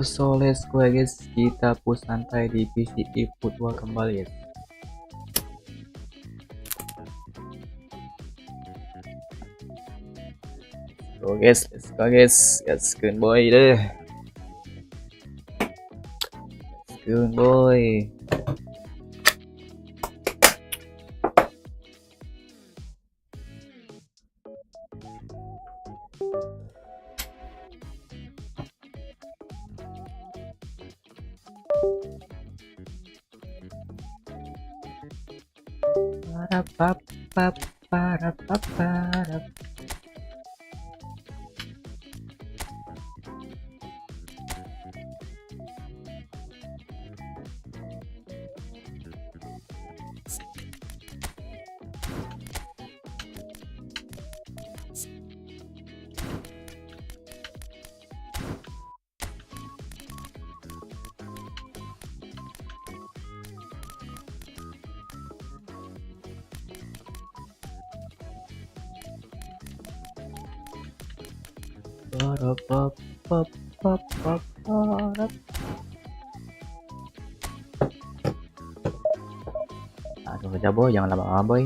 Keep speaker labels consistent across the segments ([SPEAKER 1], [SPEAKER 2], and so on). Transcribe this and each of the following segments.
[SPEAKER 1] So let's go guys, kita push santai divisi eFootball kembali guys. Let's go guys, let's go boy deh. Let's go boy. Para. Aduh, jago, jangan lama-lama boy.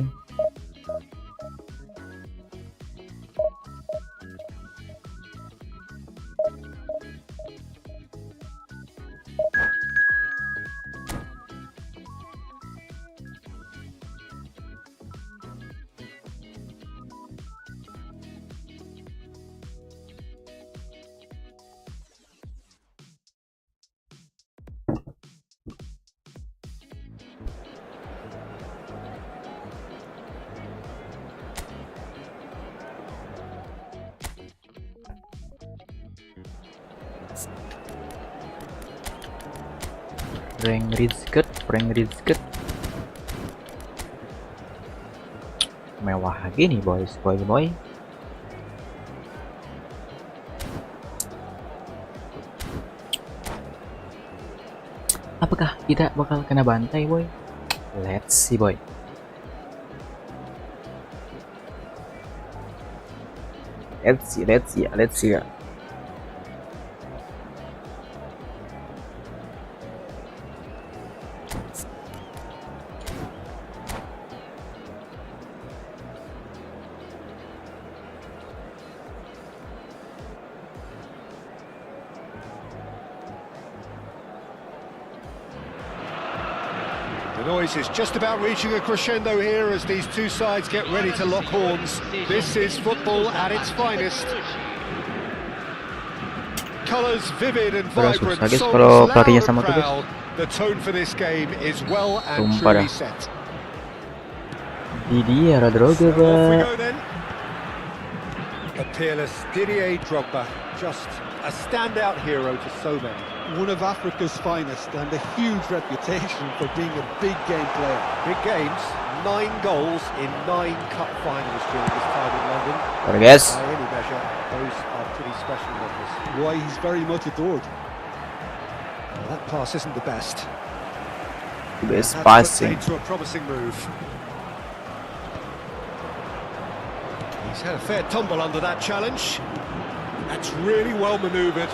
[SPEAKER 1] Prank risket mewah gini boy. Apakah kita bakal kena bantai boy? Let's see boy. Let's see.
[SPEAKER 2] The noise is just about reaching a crescendo here as these two sides get ready to lock horns. This is football at its finest. Colours vivid and vibrant, songs loud and proud. The tone for this game is well and truly set.
[SPEAKER 1] Didier Drogba.
[SPEAKER 2] Off we go then. A peerless Didier Drogba, just a standout hero to so many.
[SPEAKER 3] One of Africa's finest and a huge reputation for being a big game player.
[SPEAKER 2] Big games, 9 goals in 9 cup finals during his time in London.
[SPEAKER 1] By
[SPEAKER 2] any measure, those are pretty special numbers.
[SPEAKER 3] Why, he's very much adored.
[SPEAKER 2] Well, that pass isn't the best.
[SPEAKER 1] Best passing.
[SPEAKER 2] To a promising move. He's had a fair tumble under that challenge. That's really well manoeuvred.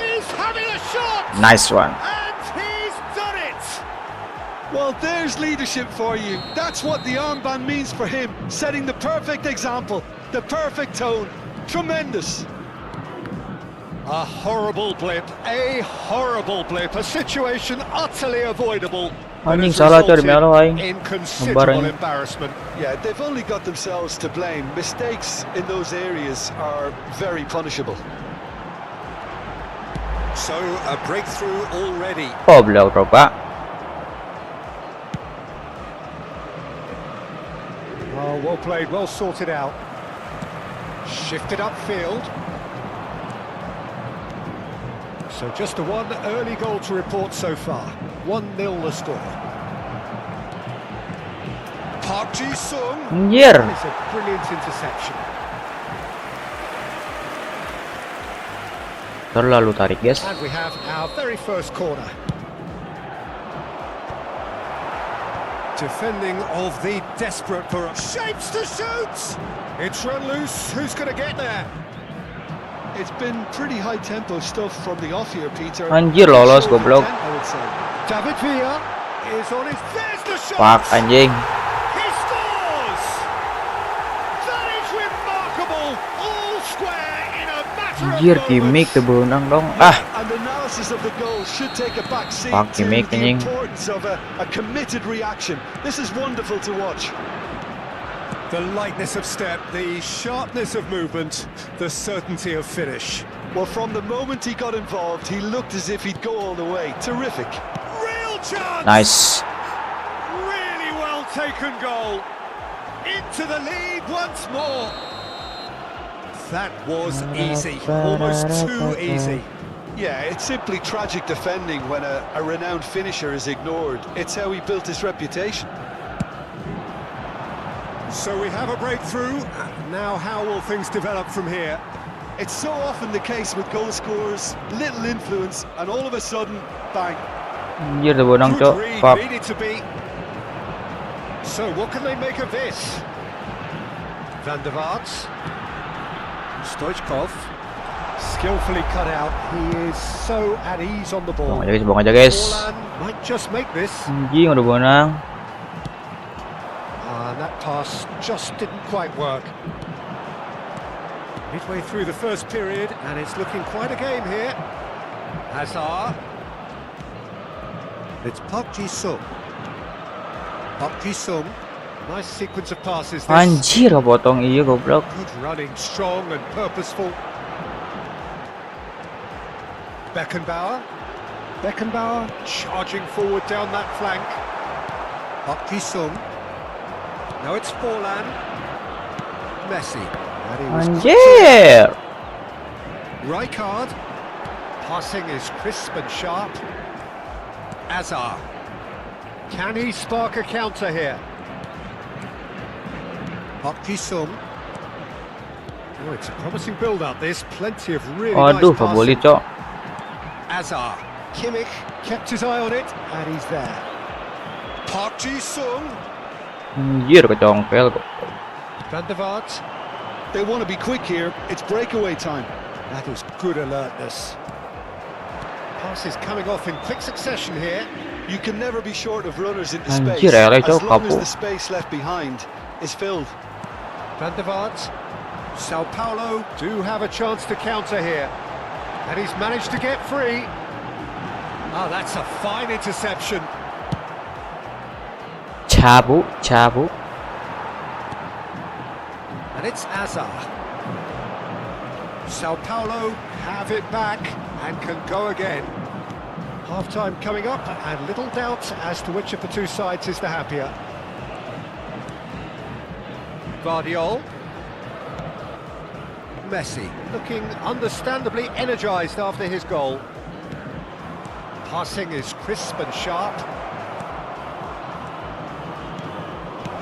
[SPEAKER 2] He's having a shot!
[SPEAKER 1] Nice one.
[SPEAKER 2] And he's done it!
[SPEAKER 3] Well, there's leadership for you. That's what the armband means for him. Setting the perfect example, the perfect tone. Tremendous.
[SPEAKER 2] A horrible blip, a situation utterly avoidable.
[SPEAKER 1] Anjing salah tuh Melo aing.
[SPEAKER 2] In considerable embarrassment.
[SPEAKER 3] Yeah, they've only got themselves to blame. Mistakes in those areas are very punishable.
[SPEAKER 2] So, a breakthrough already.
[SPEAKER 1] Oh, beliau Drogba.
[SPEAKER 2] Oh, well played, well sorted out. Shifted upfield. So just the one early goal to report so far. 1-0 the score. Park Ji-sung.
[SPEAKER 1] Anjir.
[SPEAKER 2] It's a brilliant interception.
[SPEAKER 1] Terlalu tarik guys.
[SPEAKER 2] And we have our very first corner. Defending of the desperate for shapes to shoot. It's run loose. Who's going to get there?
[SPEAKER 3] It's been pretty high tempo stuff from the off here, Peter.
[SPEAKER 1] Anjir, lolos
[SPEAKER 3] Show of
[SPEAKER 1] goblok.
[SPEAKER 3] intent, I would say.
[SPEAKER 2] David Villa is on his... There's the shot!
[SPEAKER 1] Fuck anjing.
[SPEAKER 2] He scores! That is remarkable! All square in a matter
[SPEAKER 1] Anjir,
[SPEAKER 2] of
[SPEAKER 1] gimmick
[SPEAKER 2] moments.
[SPEAKER 1] tuh benang dong. Ah,
[SPEAKER 3] And analysis of the goal should take a back seat
[SPEAKER 1] Fuck,
[SPEAKER 3] to
[SPEAKER 1] you make
[SPEAKER 3] the
[SPEAKER 1] meaning.
[SPEAKER 3] importance of a committed reaction. This is wonderful to watch.
[SPEAKER 2] The lightness of step, the sharpness of movement, the certainty of finish.
[SPEAKER 3] Well, from the moment he got involved, he looked as if he'd go all the way. Terrific.
[SPEAKER 2] Real chance!
[SPEAKER 1] nice.
[SPEAKER 2] Really well taken goal. Into the lead once more. That was easy, almost too easy.
[SPEAKER 3] Yeah, it's simply tragic defending when a renowned finisher is ignored. It's how he built his reputation.
[SPEAKER 2] So we have a breakthrough. Now how will things develop from here?
[SPEAKER 3] It's so often the case with goal scorers, little influence, and all of a sudden, bang.
[SPEAKER 1] Anjir tuh benang,
[SPEAKER 2] Good
[SPEAKER 1] cok.
[SPEAKER 2] read,
[SPEAKER 1] Fuck.
[SPEAKER 2] needed to be. So what can they make of this? Van der Vaart. Stoichkov. Skillfully cut out. He is so at ease on the ball.
[SPEAKER 1] Buang aja guys.
[SPEAKER 2] Forlan might just make this.
[SPEAKER 1] Anjing udah benang.
[SPEAKER 2] And that pass just didn't quite work. Midway through the first period, and it's looking quite a game here. Hazard. It's Park Ji-sung. Park Ji-sung. Nice sequence of passes. This.
[SPEAKER 1] Anjir, potong iya goblok.
[SPEAKER 2] Good running, strong and purposeful. Beckenbauer. Beckenbauer charging forward down that flank. Park Ji-sung. Now it's Forlan. Messi. And he was
[SPEAKER 1] Anjir.
[SPEAKER 2] Rijkaard. Passing is crisp and sharp. Hazard. Can he spark a counter here? Park Ji-sung. Oh, it's a promising build-up. This plenty of really
[SPEAKER 1] Aduh,
[SPEAKER 2] nice
[SPEAKER 1] peboli,
[SPEAKER 2] passing.
[SPEAKER 1] cok.
[SPEAKER 2] Hazard. Kimmich kept his eye on it, and he's there. Park Ji-sung.
[SPEAKER 1] Anjir, kecongkel kok.
[SPEAKER 2] Van der Vaart.
[SPEAKER 3] They want to be quick here. It's breakaway time.
[SPEAKER 2] That is good alertness. Passes coming off in quick succession here.
[SPEAKER 3] You can never be short of runners into
[SPEAKER 1] Anjir,
[SPEAKER 3] space,
[SPEAKER 1] ele,
[SPEAKER 3] as
[SPEAKER 1] cok,
[SPEAKER 3] long as
[SPEAKER 1] kapok.
[SPEAKER 3] the space left behind is filled.
[SPEAKER 2] Van der Vaart. Sao Paulo do have a chance to counter here. And he's managed to get free. Oh, that's a fine interception.
[SPEAKER 1] Cabut, cabut.
[SPEAKER 2] And it's Hazard. Sao Paulo have it back and can go again. Half-time coming up, and little doubt as to which of the two sides is the happier. Guardiola. Messi, looking understandably energised after his goal. Passing is crisp and sharp.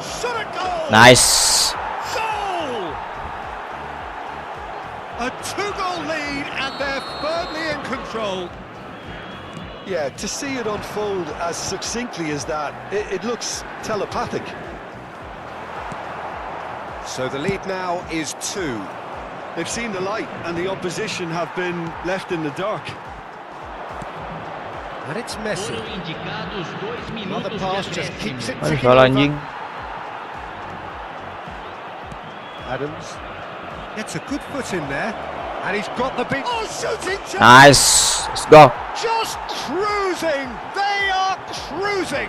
[SPEAKER 2] Shot at goal!
[SPEAKER 1] Nice.
[SPEAKER 2] Goal! A two-goal lead, and they're firmly in control.
[SPEAKER 3] Yeah, to see it unfold as succinctly as that, it looks telepathic.
[SPEAKER 2] So the lead now is 2.
[SPEAKER 3] They've seen the light, and the opposition have been left in the dark.
[SPEAKER 2] And it's Messi. Another pass just keeps it
[SPEAKER 1] Aduh,
[SPEAKER 2] ticking
[SPEAKER 1] salah
[SPEAKER 2] over.
[SPEAKER 1] anjing.
[SPEAKER 2] Adams gets a good foot in there, and he's got the big... Oh, shooting chance!
[SPEAKER 1] Nice. Let's go.
[SPEAKER 2] Just cruising! They are cruising!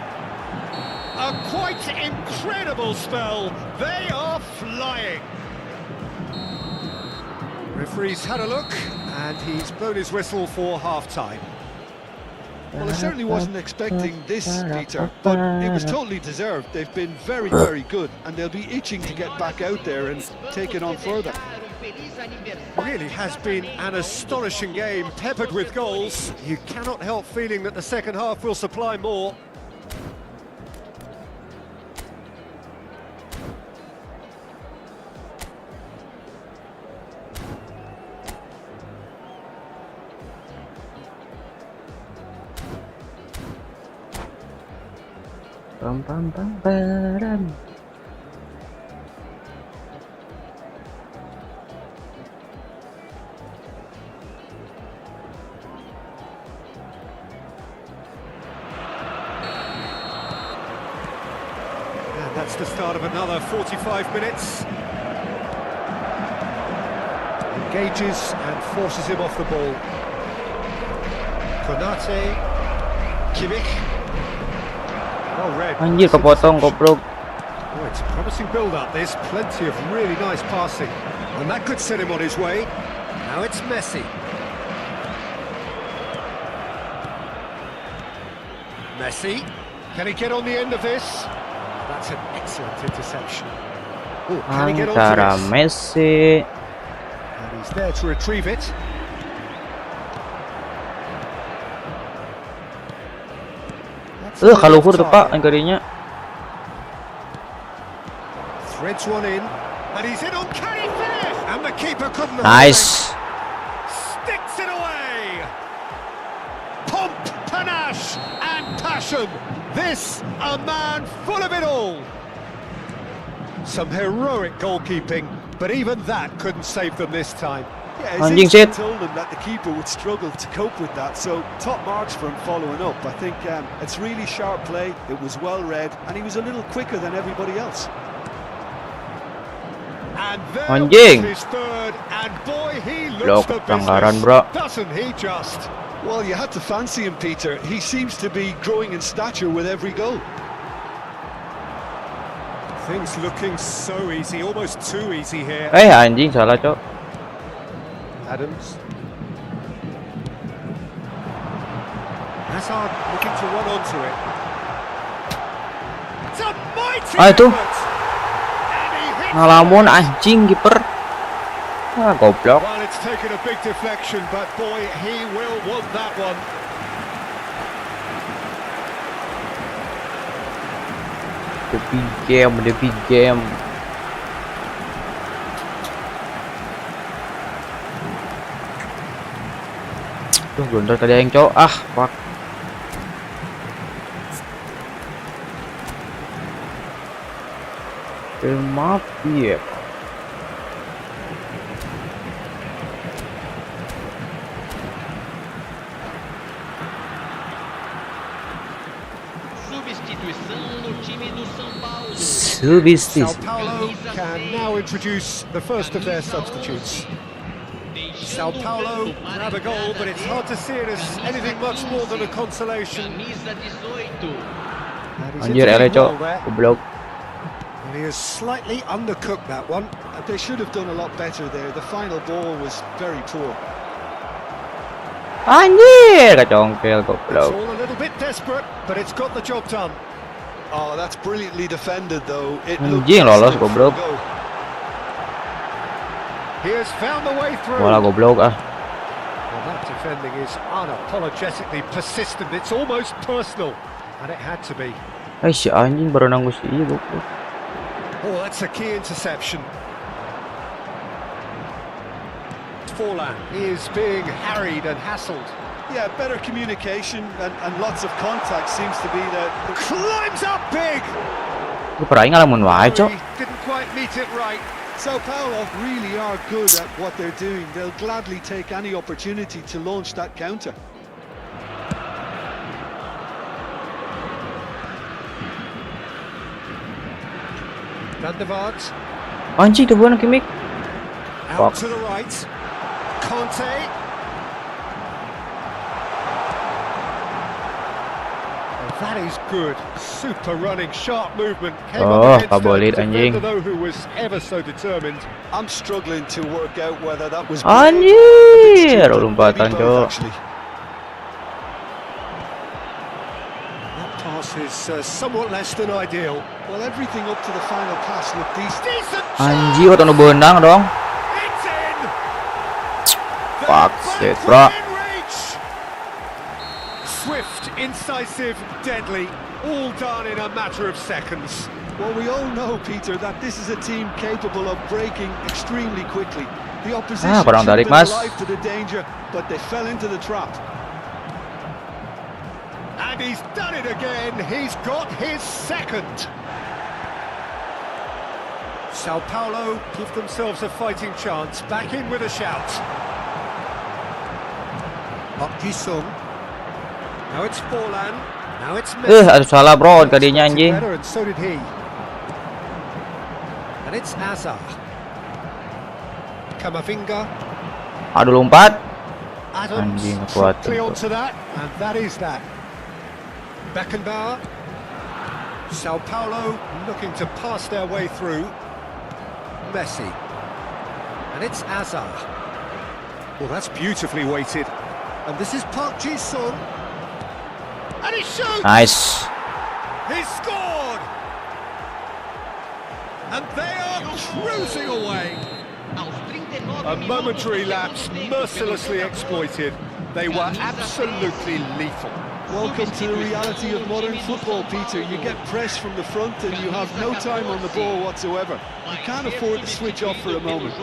[SPEAKER 2] A quite incredible spell. They are flying. Referee's had a look, and he's blown his whistle for half-time.
[SPEAKER 3] Well, I certainly wasn't expecting this, Peter, but it was totally deserved. They've been very, very good, and they'll be itching to get back out there and take it on further.
[SPEAKER 2] Really has been an astonishing game, peppered with goals. You cannot help feeling that the second half will supply more.
[SPEAKER 1] Pam pam pam pam.
[SPEAKER 2] That's the start of another 45 minutes. Engages and forces him off the ball. Konate, Kimmich. Well read.
[SPEAKER 1] Anjir, kepotong goblok.
[SPEAKER 2] Oh, it's a promising build-up. There's plenty of really nice passing, and that could set him on his way. Now it's Messi. Messi, can he get on the end of this? That's an excellent interception. Oh, can he get on
[SPEAKER 1] Antara
[SPEAKER 2] to this?
[SPEAKER 1] Messi.
[SPEAKER 2] And he's there to retrieve it.
[SPEAKER 1] Kalau luhur tuh Pak anggarinya.
[SPEAKER 2] Threads one in, and he's in on can he finish? And the keeper couldn't.
[SPEAKER 1] Nice.
[SPEAKER 2] Sticks it away. Pomp, panache, and passion. This a man full of it all. Some heroic goalkeeping, but even that couldn't save them this time.
[SPEAKER 3] Yeah,
[SPEAKER 1] Anjing
[SPEAKER 3] his instinct
[SPEAKER 1] shit.
[SPEAKER 3] told him that the keeper would struggle to cope with that, so top marks for him following up. I think it's really sharp play, it was well read, and he was a little quicker than everybody else.
[SPEAKER 2] And there
[SPEAKER 1] Anjing.
[SPEAKER 2] was his third, and boy, he
[SPEAKER 1] Blok
[SPEAKER 2] looks the
[SPEAKER 1] pelanggaran,
[SPEAKER 2] business,
[SPEAKER 1] bro.
[SPEAKER 2] doesn't he just?
[SPEAKER 3] Well, you had to fancy him, Peter. He seems to be growing in stature with every goal.
[SPEAKER 2] Things looking so easy, almost too easy here.
[SPEAKER 1] Anjing salah, Cok.
[SPEAKER 2] Adams. Hazard looking to run onto it. It's a mighty
[SPEAKER 1] Itu.
[SPEAKER 2] effort. And he hits
[SPEAKER 1] Ngalamun anjing kiper. Goblok.
[SPEAKER 2] Well, it's taken a big deflection, but boy, he will want that one.
[SPEAKER 1] The big game. Tuh, blunder tadi yang Cok. Ah, fuck. Maaf ya.
[SPEAKER 2] Sao Paulo can now introduce the first of their substitutes. Sao Paulo grab a goal, but it's hard to see it as anything much more than a consolation. And he's
[SPEAKER 1] Anjir, ele
[SPEAKER 2] into the
[SPEAKER 1] Cok.
[SPEAKER 2] ball there.
[SPEAKER 1] Goblok.
[SPEAKER 2] And he has slightly undercooked that one.
[SPEAKER 3] They should have done a lot better there. The final ball was very poor.
[SPEAKER 1] Anjir, kecongkel
[SPEAKER 2] It's
[SPEAKER 1] goblok.
[SPEAKER 2] all a little bit desperate, but it's got the job done.
[SPEAKER 3] Oh, that's brilliantly defended, though. It looked
[SPEAKER 1] Anjing lolos
[SPEAKER 3] destined for a
[SPEAKER 1] goblok.
[SPEAKER 3] goal.
[SPEAKER 2] He has found the way through.
[SPEAKER 1] Bola goblok ah.
[SPEAKER 2] Well, that defending is unapologetically persistent. It's almost personal, and it had to be.
[SPEAKER 1] Si anjing baru nanggus iya goblok.
[SPEAKER 2] Oh, that's a key interception. Forlan is being harried and hassled.
[SPEAKER 3] Yeah, better communication and lots of contact seems to be the
[SPEAKER 2] Climbs up big.
[SPEAKER 1] Lu pernah ngalamun wae, Cok.
[SPEAKER 2] He didn't quite meet it right.
[SPEAKER 3] Sao Paulo really are good at what they're doing. They'll gladly take any opportunity to launch that counter.
[SPEAKER 2] Van der Vaart
[SPEAKER 1] Anjing tuh bukan Kimmich.
[SPEAKER 2] out
[SPEAKER 1] Fuck.
[SPEAKER 2] to the right. Conte. Oh, that is good. Super running, sharp movement. Came
[SPEAKER 1] Oh,
[SPEAKER 2] up against
[SPEAKER 1] kabolit,
[SPEAKER 2] a
[SPEAKER 1] anjing.
[SPEAKER 2] defender though who was ever so determined.
[SPEAKER 3] I'm struggling to work out whether that was
[SPEAKER 1] Anjir, lompatan,
[SPEAKER 3] maybe
[SPEAKER 1] Cok.
[SPEAKER 3] both, actually.
[SPEAKER 2] That pass is somewhat less than ideal.
[SPEAKER 3] Well, everything up to the final pass looked decent.
[SPEAKER 2] Decent
[SPEAKER 1] Anjir, kok benang dong.
[SPEAKER 2] It's in.
[SPEAKER 1] Fuck
[SPEAKER 2] They're
[SPEAKER 1] shit, bro.
[SPEAKER 2] in reach. Swift, incisive, deadly, all done in a matter of seconds.
[SPEAKER 3] Well, we all know, Peter, that this is a team capable of breaking extremely quickly. The opposition
[SPEAKER 1] kurang
[SPEAKER 3] should have
[SPEAKER 1] tarik,
[SPEAKER 3] been
[SPEAKER 1] Mas.
[SPEAKER 3] alive to the danger, but they fell into the trap.
[SPEAKER 2] And he's done it again. He's got his second. Sao Paulo give themselves a fighting chance. Back in with a shout. Up Ji-sung. Now it's Forlan. Now it's Messi.
[SPEAKER 1] Aduh salah bro tadinya anjing.
[SPEAKER 2] Better, and so did he. And it's Azar. Kamavinga.
[SPEAKER 1] Aduh, lompat.
[SPEAKER 2] Adams
[SPEAKER 1] Anjing, kuat
[SPEAKER 2] quickly
[SPEAKER 1] tuh.
[SPEAKER 2] onto that, and that is that. Beckenbauer. Sao Paulo looking to pass their way through. Messi. And it's Azar. Well, that's beautifully weighted. And this is Park Ji-sung. And he shoots!
[SPEAKER 1] Nice.
[SPEAKER 2] He scored! And they are cruising away. A momentary lapse, mercilessly exploited. They were absolutely lethal.
[SPEAKER 3] Welcome to the reality of modern football, Peter. You get pressed from the front and you have no time on the ball whatsoever. You can't afford to switch off for a moment.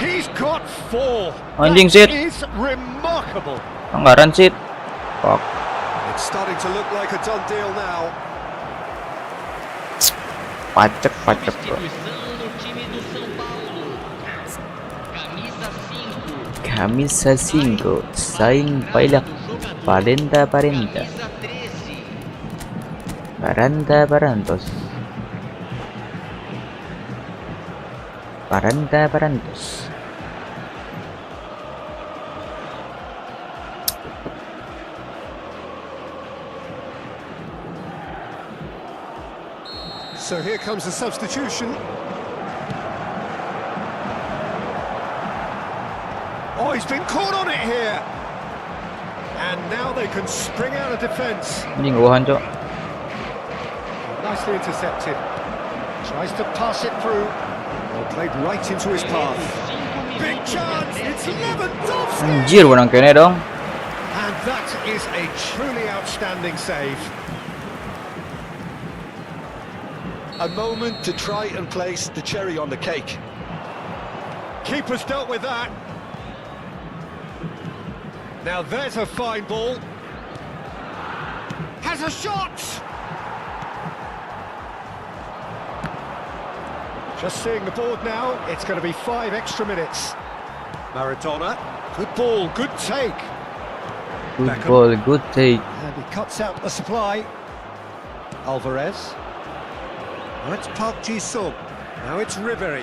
[SPEAKER 2] He's got 4.
[SPEAKER 1] Anjing,
[SPEAKER 2] That
[SPEAKER 1] Sid.
[SPEAKER 2] is remarkable.
[SPEAKER 1] Anggaran sih. Fuck.
[SPEAKER 2] It's starting to look like a done deal now.
[SPEAKER 1] Pacek bro. Camisa 5, saing pilak. Parenta. Parantos.
[SPEAKER 2] So here comes the substitution. Oh, he's been caught on it here. And now they can spring out of defence.
[SPEAKER 1] Anjing, gohan, Cok.
[SPEAKER 2] Nicely intercepted. Tries to pass it through. Well, played right into his path. Big chance. It's Lewandowski.
[SPEAKER 1] Anjir, menang kene dong.
[SPEAKER 2] And that is a truly outstanding save.
[SPEAKER 3] A moment to try and place the cherry on the cake.
[SPEAKER 2] Keeper's dealt with that. Now there's a fine ball. Has a shot! Just seeing the board now, it's going to be 5 extra minutes. Maradona, good ball, good take.
[SPEAKER 1] Good
[SPEAKER 2] Beckham.
[SPEAKER 1] ball, good take.
[SPEAKER 2] And he cuts out the supply. Alvarez. Now it's Park Ji-sung. Now it's Ribery.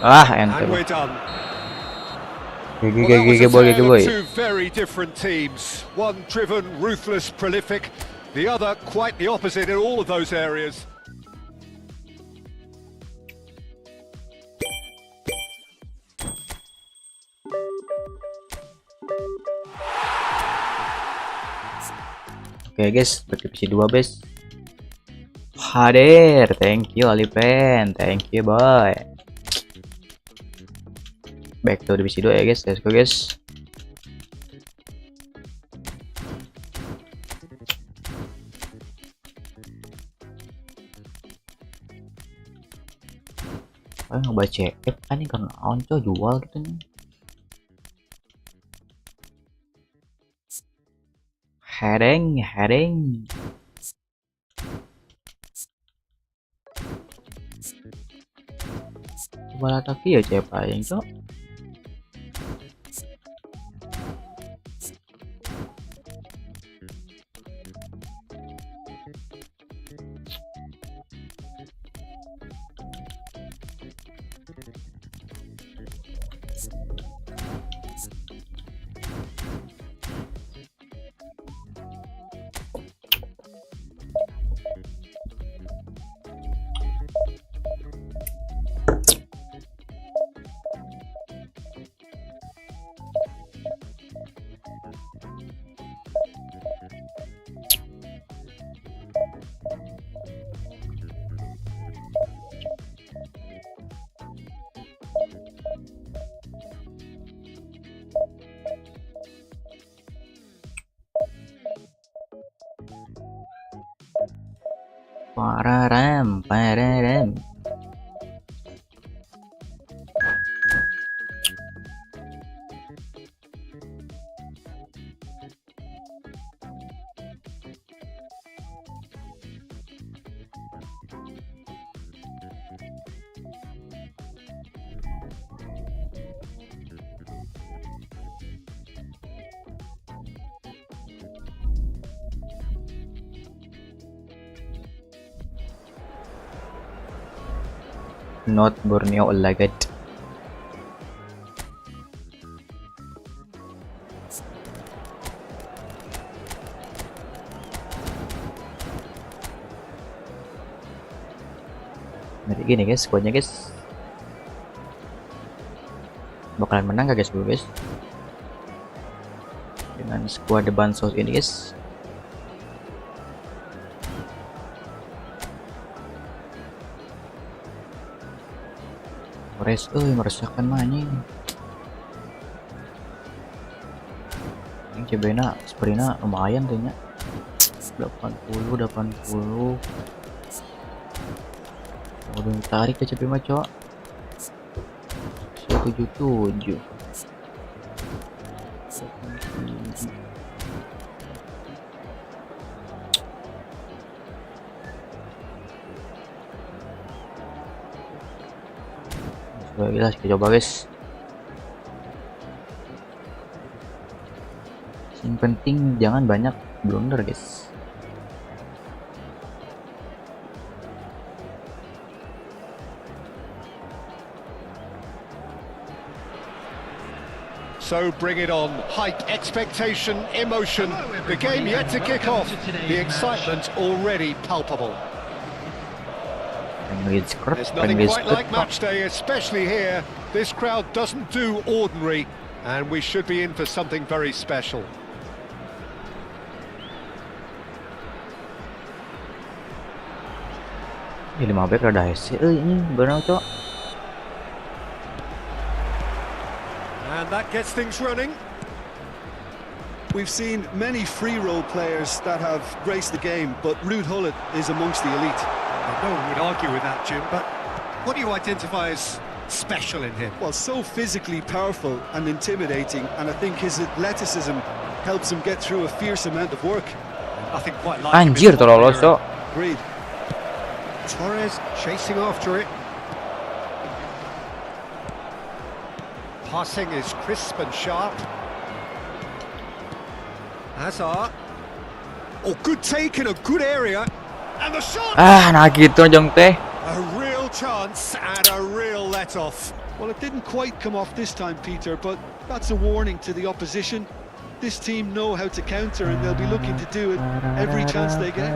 [SPEAKER 1] Ah,
[SPEAKER 2] And
[SPEAKER 1] enter.
[SPEAKER 2] we're done.
[SPEAKER 1] GG
[SPEAKER 2] Well, that was a
[SPEAKER 1] boy,
[SPEAKER 2] tale
[SPEAKER 1] boy.
[SPEAKER 2] of 2 very different teams. One driven, ruthless, prolific. The other quite the opposite in all of those areas.
[SPEAKER 1] Oke guys, divisi 2 guys. Hadir, thank you Alipen, thank you boy. Back to divisi 2 ya guys, let's go guys. Ngebaca CF kan ini karena onco jual gitu nih. Hereng. Coba tapi ya CF aing, Cok. Pararam. not Borneo Lagat. Jadi gini guys, squadnya guys, bakalan menang gak guys dulu guys dengan squad depan South ini guys. Meresahkan mana ini. Yang cebena sprina lumayan tuh nya. 80. Udah tarik ke CP mah cok. 177. Jelas kita coba guys. Yang penting jangan banyak blunder guys.
[SPEAKER 2] So bring it on. Hype, expectation, emotion. The game yet to kick off. The excitement already palpable. There's nothing quite like match day, especially here. This crowd doesn't do ordinary, and we should be in for something very special.
[SPEAKER 1] Ini 5 back rada hese ini benar cok.
[SPEAKER 2] And that gets things running.
[SPEAKER 3] We've seen many free role players that have graced the game, but Ruud Gullit is amongst the elite.
[SPEAKER 2] No one would argue with that, Jim, but what do you identify as special in him?
[SPEAKER 3] Well, so physically powerful and intimidating, and I think his athleticism helps him get through a fierce amount of work.
[SPEAKER 2] Nothing quite like
[SPEAKER 1] Anjir tuh lolos cok.
[SPEAKER 3] Agreed.
[SPEAKER 2] Torres chasing after it. Passing is crisp and sharp. Hazard. Oh, good take in a good area. And the shot!
[SPEAKER 1] Nah gitu jong teh.
[SPEAKER 2] A real chance and a real let-off.
[SPEAKER 3] Well, it didn't quite come off this time, Peter, but that's a warning to the opposition. This team know how to counter, and they'll be looking to do it every chance they get.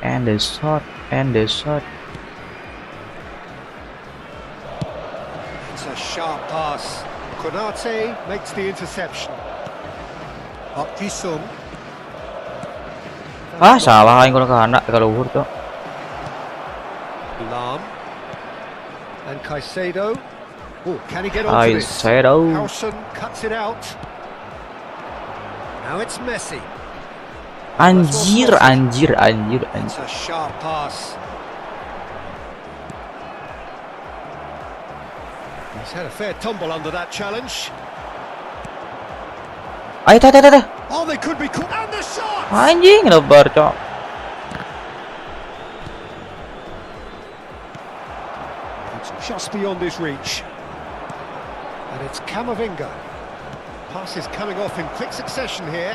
[SPEAKER 1] And the shot.
[SPEAKER 2] It's a sharp pass. Konate makes the interception. Okisum.
[SPEAKER 1] Salah aing kurang kana kalau luhur cok.
[SPEAKER 2] Lam. And Caicedo. Oh, can he get onto this?
[SPEAKER 1] Caicedo.
[SPEAKER 2] Howson cuts it out. Now it's Messi.
[SPEAKER 1] Anjir.
[SPEAKER 2] It's a sharp pass. He's had a fair tumble under that challenge.
[SPEAKER 1] Ayo teh.
[SPEAKER 2] Oh, they could be caught. And the shot!
[SPEAKER 1] Anjing lebar cok.
[SPEAKER 2] It's just beyond his reach. And it's Camavinga. Pass is coming off in quick succession here.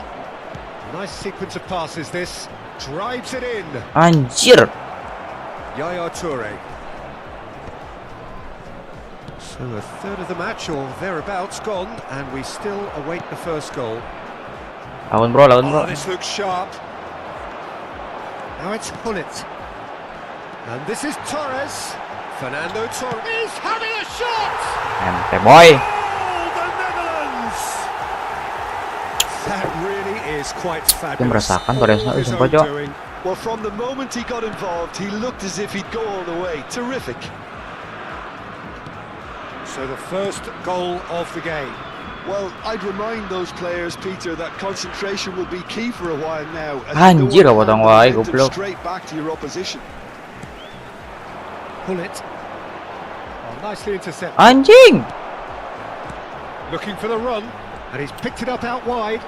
[SPEAKER 2] Nice sequence of passes this. Drives it in.
[SPEAKER 1] Anjir.
[SPEAKER 2] Yaya Toure. So a third of the match or thereabouts gone, and we still await the first goal.
[SPEAKER 1] Lawan bro.
[SPEAKER 2] Oh, this looks sharp. Now it's Gullit. And this is Torres. Fernando Torres is having a shot!
[SPEAKER 1] Ente boy.
[SPEAKER 2] Oh, the Netherlands! That really is quite
[SPEAKER 1] Itu
[SPEAKER 2] fabulous.
[SPEAKER 1] merasakan Torresnya sumpah cok.
[SPEAKER 3] Well, from the moment he got involved, he looked as if he'd go all the way. Terrific.
[SPEAKER 2] So the first goal of the game.
[SPEAKER 3] Well, I'd remind those players, Peter, that concentration will be key for a while now.
[SPEAKER 1] Anjir, potong wae goblok.
[SPEAKER 3] Straight back to your opposition.
[SPEAKER 2] Gullit. Oh, nicely intercepted.
[SPEAKER 1] Anjing.
[SPEAKER 2] Looking for the run, and he's picked it up out wide.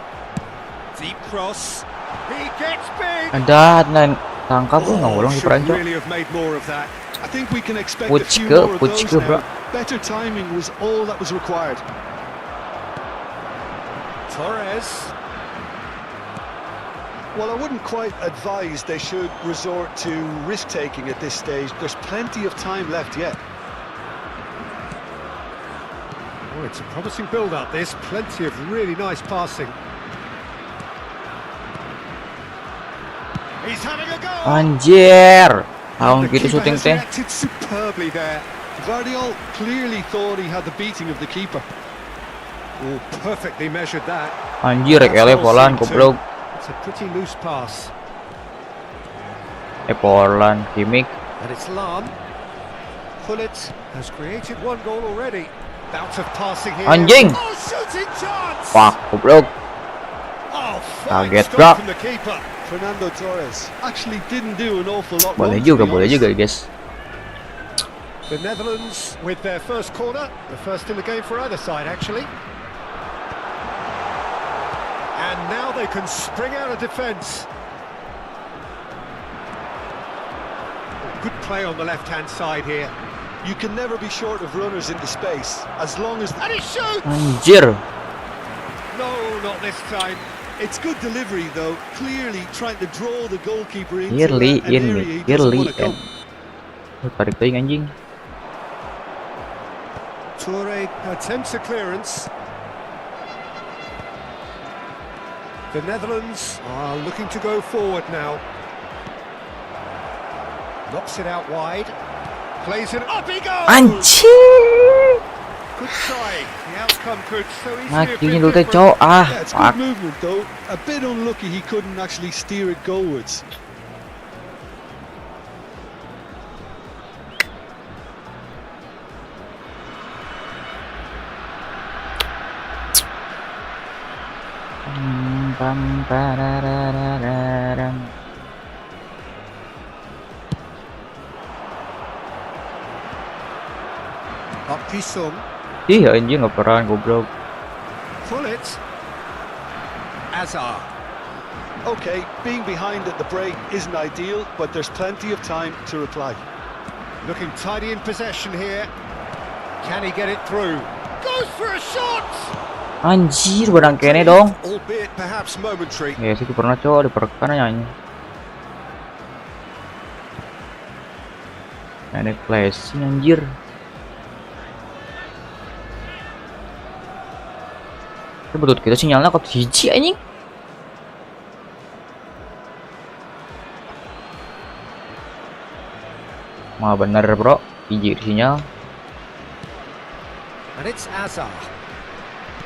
[SPEAKER 2] Deep cross. He gets big.
[SPEAKER 1] Ada tangkap tuh ngulung di
[SPEAKER 2] Should
[SPEAKER 1] peranco.
[SPEAKER 2] really have made more of that.
[SPEAKER 3] I think we can expect a few more of those
[SPEAKER 1] bro.
[SPEAKER 3] now. Better timing was all that was required.
[SPEAKER 2] Torres.
[SPEAKER 3] Well, I wouldn't quite advise they should resort to risk-taking at this stage. There's plenty of time left yet.
[SPEAKER 2] Oh, it's a promising build-up, this. Plenty of really nice passing. He's having a go!
[SPEAKER 1] Anjir. Tahun gitu syuting teh.
[SPEAKER 2] Reacted superbly there.
[SPEAKER 3] Guardiola clearly thought he had the beating of the keeper.
[SPEAKER 2] Oh, perfectly measured that.
[SPEAKER 1] Anjir, Polan goblok.
[SPEAKER 2] It's a pretty loose pass.
[SPEAKER 1] Polan, Kimmich.
[SPEAKER 2] And it's Lam. Pullet has created one goal already. Bout of passing here.
[SPEAKER 1] Anjing.
[SPEAKER 2] Oh, shooting chance!
[SPEAKER 1] Wah, goblok.
[SPEAKER 2] Oh, fine
[SPEAKER 1] Kaget,
[SPEAKER 2] stop
[SPEAKER 1] bro.
[SPEAKER 2] from the keeper.
[SPEAKER 3] Fernando Torres actually didn't do an awful lot
[SPEAKER 1] Boleh
[SPEAKER 3] wrong,
[SPEAKER 1] juga guys.
[SPEAKER 2] The Netherlands with their first corner, the first in the game for either side actually. And now they can spring out of defence. Good play on the left-hand side here.
[SPEAKER 3] You can never be short of runners into space, as long as...
[SPEAKER 2] And he shoots!
[SPEAKER 1] Anjir.
[SPEAKER 2] No, not this time.
[SPEAKER 3] It's good delivery, though. Clearly trying to draw the goalkeeper into
[SPEAKER 1] Early
[SPEAKER 3] an area he
[SPEAKER 1] in,
[SPEAKER 3] doesn't
[SPEAKER 1] early
[SPEAKER 3] want to come.
[SPEAKER 1] in. Tarik teuing anjing.
[SPEAKER 2] Toure attempts a clearance. The Netherlands are looking to go forward now. Knocks it out wide. Plays it up, he goes!
[SPEAKER 1] Anjir.
[SPEAKER 2] Good try. The outcome could so easily have
[SPEAKER 1] Makinya
[SPEAKER 2] been
[SPEAKER 1] dulu teh,
[SPEAKER 2] different.
[SPEAKER 1] Cok. Ah,
[SPEAKER 3] Yeah, it's
[SPEAKER 1] fuck.
[SPEAKER 3] good movement, though. A bit unlucky he couldn't actually steer it goalwards.
[SPEAKER 1] Bam, pararararam.
[SPEAKER 2] Up Kisung.
[SPEAKER 1] Ih, anjing nggak peran goblok.
[SPEAKER 2] Pullet. Azar.
[SPEAKER 3] Okay, being behind at the break isn't ideal, but there's plenty of time to reply.
[SPEAKER 2] Looking tidy in possession here. Can he get it through? Goes for a shot!
[SPEAKER 1] Anjir, badang kene dong.
[SPEAKER 2] Albeit perhaps momentary.
[SPEAKER 1] Ya sih pernah Cok, diperkan nyanyi. Ada flashing anjir. Betul kita sinyalnya kok hiji anjing. Mah bener bro, hiji sinyal.
[SPEAKER 2] And it's Azar.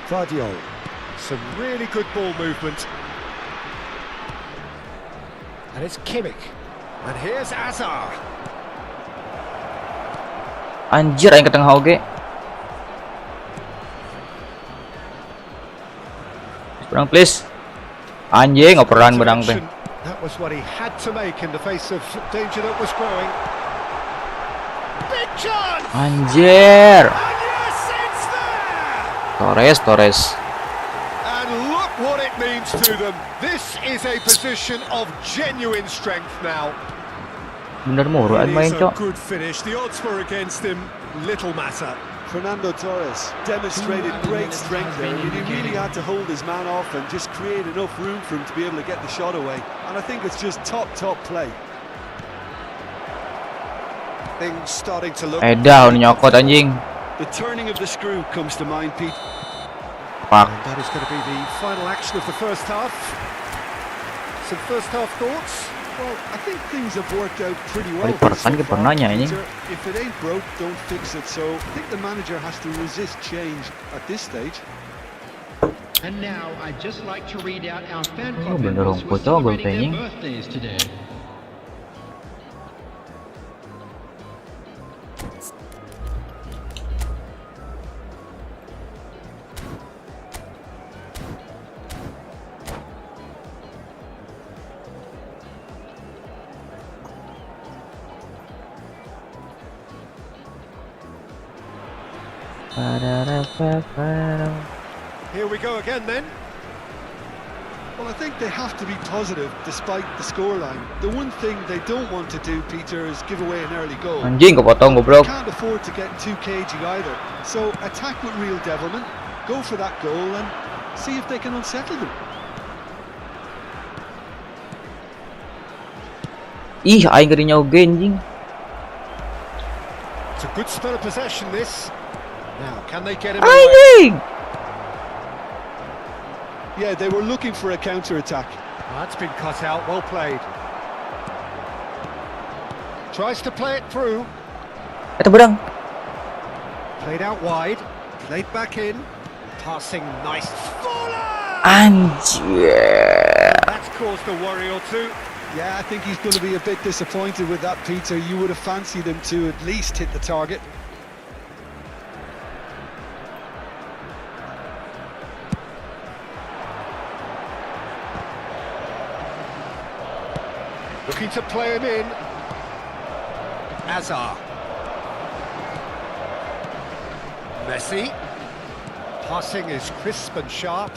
[SPEAKER 2] Guardiola. Some really good ball movement. And it's Kimmich. And here's Azar.
[SPEAKER 1] Anjir aing ke tengah oge. Berang please. Anjing ngoperan benang teh.
[SPEAKER 2] That was what he had to make in the face of danger that was growing. Big chance!
[SPEAKER 1] Anjir.
[SPEAKER 2] And yes, it's there!
[SPEAKER 1] Torres.
[SPEAKER 2] And look what it means to them. This is a position of genuine strength now.
[SPEAKER 1] Bener muruan
[SPEAKER 2] It
[SPEAKER 1] main
[SPEAKER 2] is a
[SPEAKER 1] Cok.
[SPEAKER 2] good finish. The odds were against him. Little matter.
[SPEAKER 3] Fernando Torres demonstrated great strength there. I mean, he really had to hold his man off and just create enough room for him to be able to get the shot away. And I think it's just top play.
[SPEAKER 2] Things starting to look...
[SPEAKER 1] Dah nyokot anjing.
[SPEAKER 3] The turning of the screw comes to mind, Pete.
[SPEAKER 1] Fuck.
[SPEAKER 2] And that is going to be the final action of the first half. Some first half thoughts?
[SPEAKER 3] Well, I think things have worked out pretty well.
[SPEAKER 1] Perkan ke pernahnya ini.
[SPEAKER 3] If it ain't broke, don't fix it. So I think the manager has to resist change at this stage.
[SPEAKER 4] And now I'd just like to read out our fan
[SPEAKER 1] Oh,
[SPEAKER 4] club
[SPEAKER 1] bener
[SPEAKER 4] members
[SPEAKER 1] dong,
[SPEAKER 4] who are
[SPEAKER 1] pocong,
[SPEAKER 4] celebrating
[SPEAKER 1] golpenya.
[SPEAKER 4] their birthdays today.
[SPEAKER 2] Here we go again then.
[SPEAKER 3] Well, I think they have to be positive despite the scoreline. The one thing they don't want to do, Peter, is give away an early goal.
[SPEAKER 1] Anjing kepotong goblok.
[SPEAKER 3] Can't afford to get too cagey either. So attack with real devilment, go for that goal and see if they can unsettle them.
[SPEAKER 1] Ih, aing gerinya oge anjing.
[SPEAKER 2] It's a good spell of possession, this. Now, can they get him away?
[SPEAKER 1] Anjing.
[SPEAKER 3] Yeah, they were looking for a counter-attack.
[SPEAKER 2] That's been cut out, well played. Tries to play it through.
[SPEAKER 1] Eta berang.
[SPEAKER 2] Played out wide, played back in. Passing nice.
[SPEAKER 1] Anjir.
[SPEAKER 2] That's caused a worry or two.
[SPEAKER 3] Yeah, I think he's going to be a bit disappointed with that, Peter. You would have fancied him to at least hit the target.
[SPEAKER 2] Looking to play him in. Azar. Messi. Passing is crisp and sharp.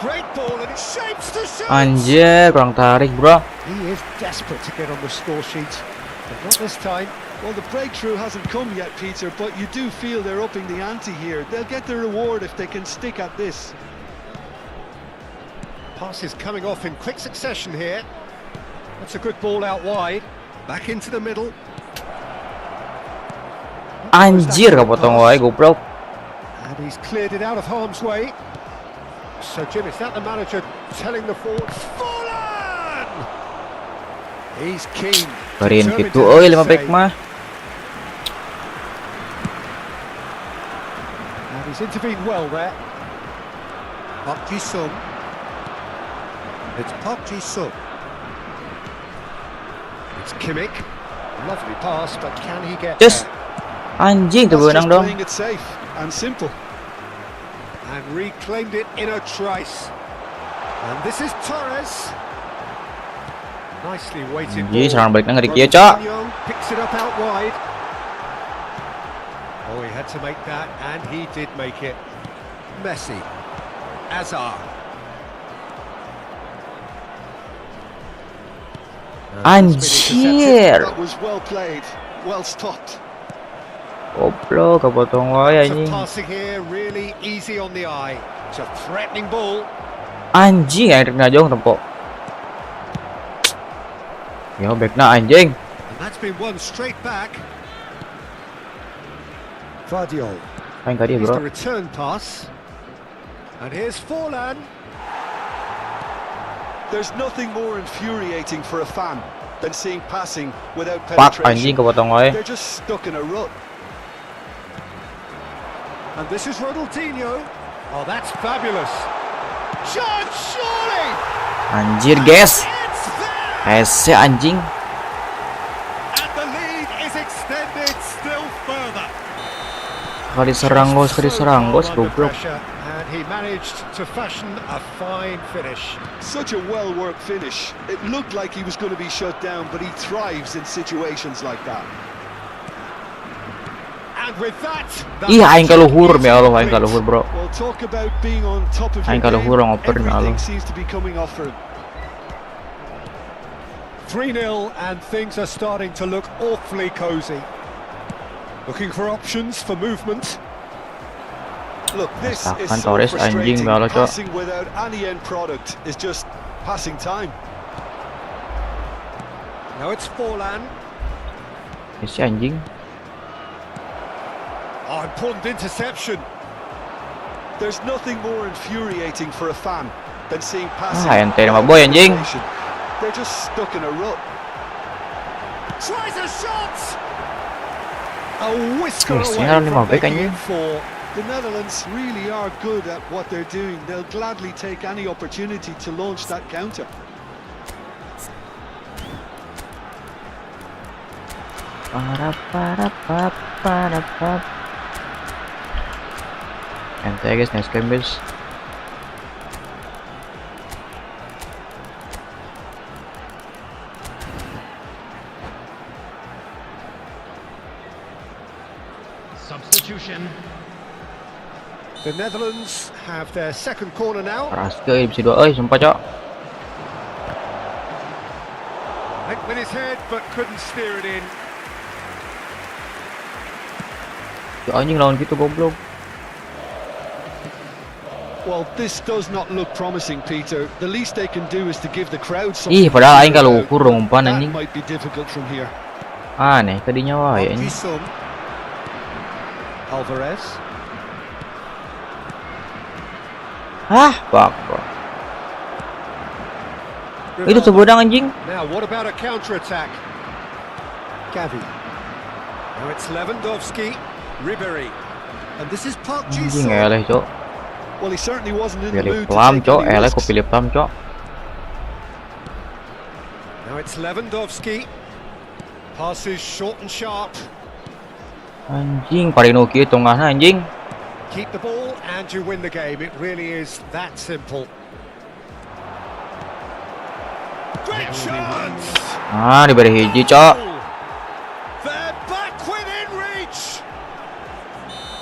[SPEAKER 2] Great ball and it shapes to shoot.
[SPEAKER 1] Anjir, kurang tarik, bro.
[SPEAKER 2] He is desperate to get on the score sheet, but not this time.
[SPEAKER 3] Well, the breakthrough hasn't come yet, Peter, but you do feel they're upping the ante here. They'll get the reward if they can stick at this.
[SPEAKER 2] Passes coming off in quick succession here. That's a good ball out wide. Back into the middle.
[SPEAKER 1] Anjir, kepotong wae goblok.
[SPEAKER 2] And he's cleared it out of harm's way. So, Jim, is that the manager telling the forward? Fallen! He's keen.
[SPEAKER 1] Karin
[SPEAKER 2] determined
[SPEAKER 1] gitu
[SPEAKER 2] to
[SPEAKER 1] euy
[SPEAKER 2] have a
[SPEAKER 1] 5 back
[SPEAKER 2] say.
[SPEAKER 1] mah.
[SPEAKER 2] And he's intervened well there. Park Ji-sung. It's Park Ji-sung. It's Kimmich. Lovely pass, but can he get
[SPEAKER 1] Just
[SPEAKER 2] there?
[SPEAKER 1] anjing tuh
[SPEAKER 3] That's
[SPEAKER 1] benang
[SPEAKER 3] just
[SPEAKER 1] dong.
[SPEAKER 3] playing it safe and simple.
[SPEAKER 2] And reclaimed it in a trice. And this is Torres. Nicely weighted
[SPEAKER 1] Anjir,
[SPEAKER 2] ball.
[SPEAKER 1] serangan baliknya ngeri kieu, Cok.
[SPEAKER 2] Ronaldinho picks it up out wide. Oh, he had to make that, and he did make it. Messi. Azar. And that's been intercepted.
[SPEAKER 1] Anjir.
[SPEAKER 3] That was well played, well stopped.
[SPEAKER 1] Goblok, kepotong wae
[SPEAKER 2] Lots of
[SPEAKER 1] anjing.
[SPEAKER 2] passing here, really easy on the eye. It's a threatening ball.
[SPEAKER 1] Anjing, air na jauh tempo. Yo, backna anjing.
[SPEAKER 2] And that's been won straight back. Vardiol.
[SPEAKER 1] Aing ka dia,
[SPEAKER 2] Here's
[SPEAKER 1] bro.
[SPEAKER 2] the return pass. And here's Forlan.
[SPEAKER 3] There's nothing more infuriating for a fan than seeing passing without
[SPEAKER 1] Pak anjing
[SPEAKER 3] penetration.
[SPEAKER 1] kepotong wae.
[SPEAKER 3] They're just stuck in a rut.
[SPEAKER 2] And this is Ronaldinho. Oh, that's fabulous. Chance, surely!
[SPEAKER 1] Anjir, guys.
[SPEAKER 2] It's there!
[SPEAKER 1] Ese anjing.
[SPEAKER 2] And the lead is extended still further.
[SPEAKER 1] Sekali serang gos, sekali serang gos,
[SPEAKER 2] Under
[SPEAKER 1] goblok.
[SPEAKER 2] pressure, and he managed to fashion a fine finish.
[SPEAKER 3] Such a well-worked finish. It looked like he was going to be shut down, but he thrives in situations like that.
[SPEAKER 2] And with that,
[SPEAKER 1] Ih, aing kaluhur ya Allah, aing kaluhur, bro.
[SPEAKER 3] Well, talk about being on top of your
[SPEAKER 1] Aing kalau
[SPEAKER 3] game.
[SPEAKER 1] hurang oper na
[SPEAKER 3] Everything
[SPEAKER 1] Allah.
[SPEAKER 3] seems to be coming off for him.
[SPEAKER 2] 3-0, and things are starting to look awfully cosy. Looking for options for movement.
[SPEAKER 3] Look, this is
[SPEAKER 1] Kan
[SPEAKER 3] so
[SPEAKER 1] Torres anjing
[SPEAKER 3] frustrating.
[SPEAKER 1] galau, Cok.
[SPEAKER 3] Passing without any end product is just passing time.
[SPEAKER 2] Now it's Forlan.
[SPEAKER 1] Ese anjing.
[SPEAKER 2] Oh, important interception.
[SPEAKER 3] There's nothing more infuriating for a fan than seeing passing.
[SPEAKER 1] ente nama
[SPEAKER 3] without
[SPEAKER 1] boy, anjing.
[SPEAKER 3] penetration. They're just stuck in a rut.
[SPEAKER 2] Tries a shot. A whisker
[SPEAKER 1] Wih,
[SPEAKER 2] away
[SPEAKER 1] sinyal 5
[SPEAKER 2] from
[SPEAKER 1] back
[SPEAKER 2] making
[SPEAKER 1] anjing.
[SPEAKER 2] it 4.
[SPEAKER 3] The Netherlands really are good at what they're doing. They'll gladly take any opportunity to launch that counter.
[SPEAKER 1] Para. Santai guys, nice game guys.
[SPEAKER 4] Substitution.
[SPEAKER 2] The Netherlands have their second corner now.
[SPEAKER 1] Keras guys, bisa 2 euy, sumpah, Cok.
[SPEAKER 2] Went with his head but couldn't steer it in.
[SPEAKER 1] Ya anjing lawan gitu goblok.
[SPEAKER 3] Well, this does not look promising, Peter. The least they can do is to give the crowd something.
[SPEAKER 1] Ih, padahal aing
[SPEAKER 3] to cheer
[SPEAKER 1] kalau
[SPEAKER 3] about.
[SPEAKER 1] ukur umpan
[SPEAKER 3] That
[SPEAKER 1] anjing.
[SPEAKER 3] might be difficult from here.
[SPEAKER 1] Aneh tadinya wae anjing.
[SPEAKER 2] Alvarez.
[SPEAKER 1] Bak. Itu sebodang anjing.
[SPEAKER 2] Now, what about a counter-attack? Gavi. Now it's Lewandowski. Ribery. And this is Park
[SPEAKER 1] Anjing
[SPEAKER 2] Ji-sung.
[SPEAKER 1] eleh, Cok.
[SPEAKER 3] Well, he certainly wasn't in the
[SPEAKER 1] Pilih
[SPEAKER 3] mood to
[SPEAKER 1] pelam,
[SPEAKER 3] take
[SPEAKER 1] Cok.
[SPEAKER 3] any
[SPEAKER 1] Eleh ku
[SPEAKER 3] risks.
[SPEAKER 1] pilih pelam, Cok.
[SPEAKER 2] Now it's Lewandowski. Passes short and sharp.
[SPEAKER 1] Anjing, Parinoki tengahna anjing.
[SPEAKER 2] Keep the ball and you win the game. It really is that simple. Great chance!
[SPEAKER 1] Diberi hiji, Cok.
[SPEAKER 2] They're back within reach!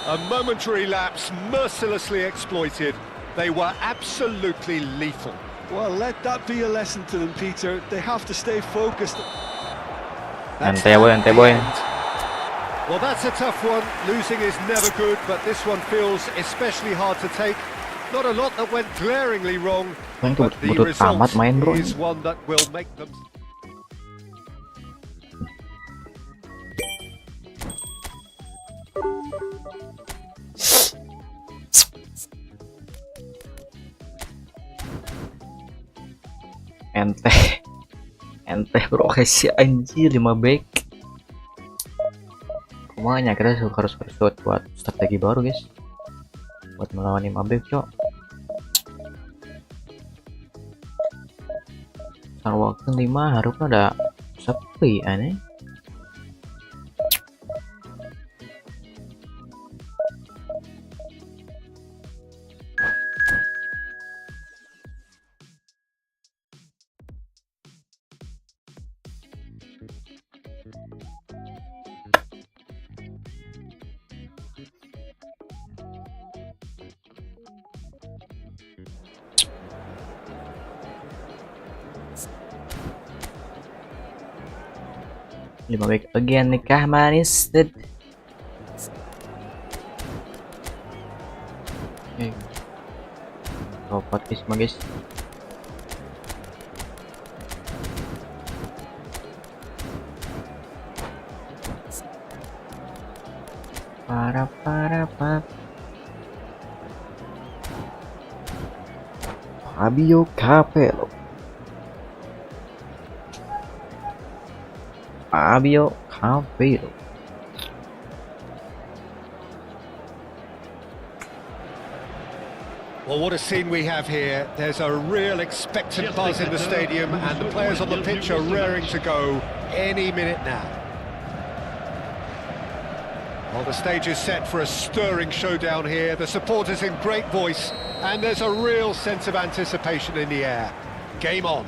[SPEAKER 2] A momentary lapse mercilessly exploited. They were absolutely lethal.
[SPEAKER 3] Well, let that be a lesson to them, Peter. They have to stay focused.
[SPEAKER 1] Ente boy.
[SPEAKER 2] Well, that's a tough one. Losing is never good, but this one feels especially hard to take. Not a lot that went glaringly wrong,
[SPEAKER 1] Bang, itu
[SPEAKER 2] but the
[SPEAKER 1] butuh
[SPEAKER 2] result
[SPEAKER 1] tamat main, bro.
[SPEAKER 2] is one that will make them...
[SPEAKER 1] Ente bro, kasih anjir 5 back. Kumanya kita harus buat strategi baru guys, buat melawan 5 back, Cok. Waktu 5 harusnya ada sepi aneh. Lima back again, nikah manis. Robot semua guys. Para Fabio Capello.
[SPEAKER 2] Well, what a scene we have here. There's a real expectant buzz in the stadium, and the players on the pitch are raring to go any minute now. Well, the stage is set for a stirring showdown here. The supporters in great voice, and there's a real sense of anticipation in the air. Game on.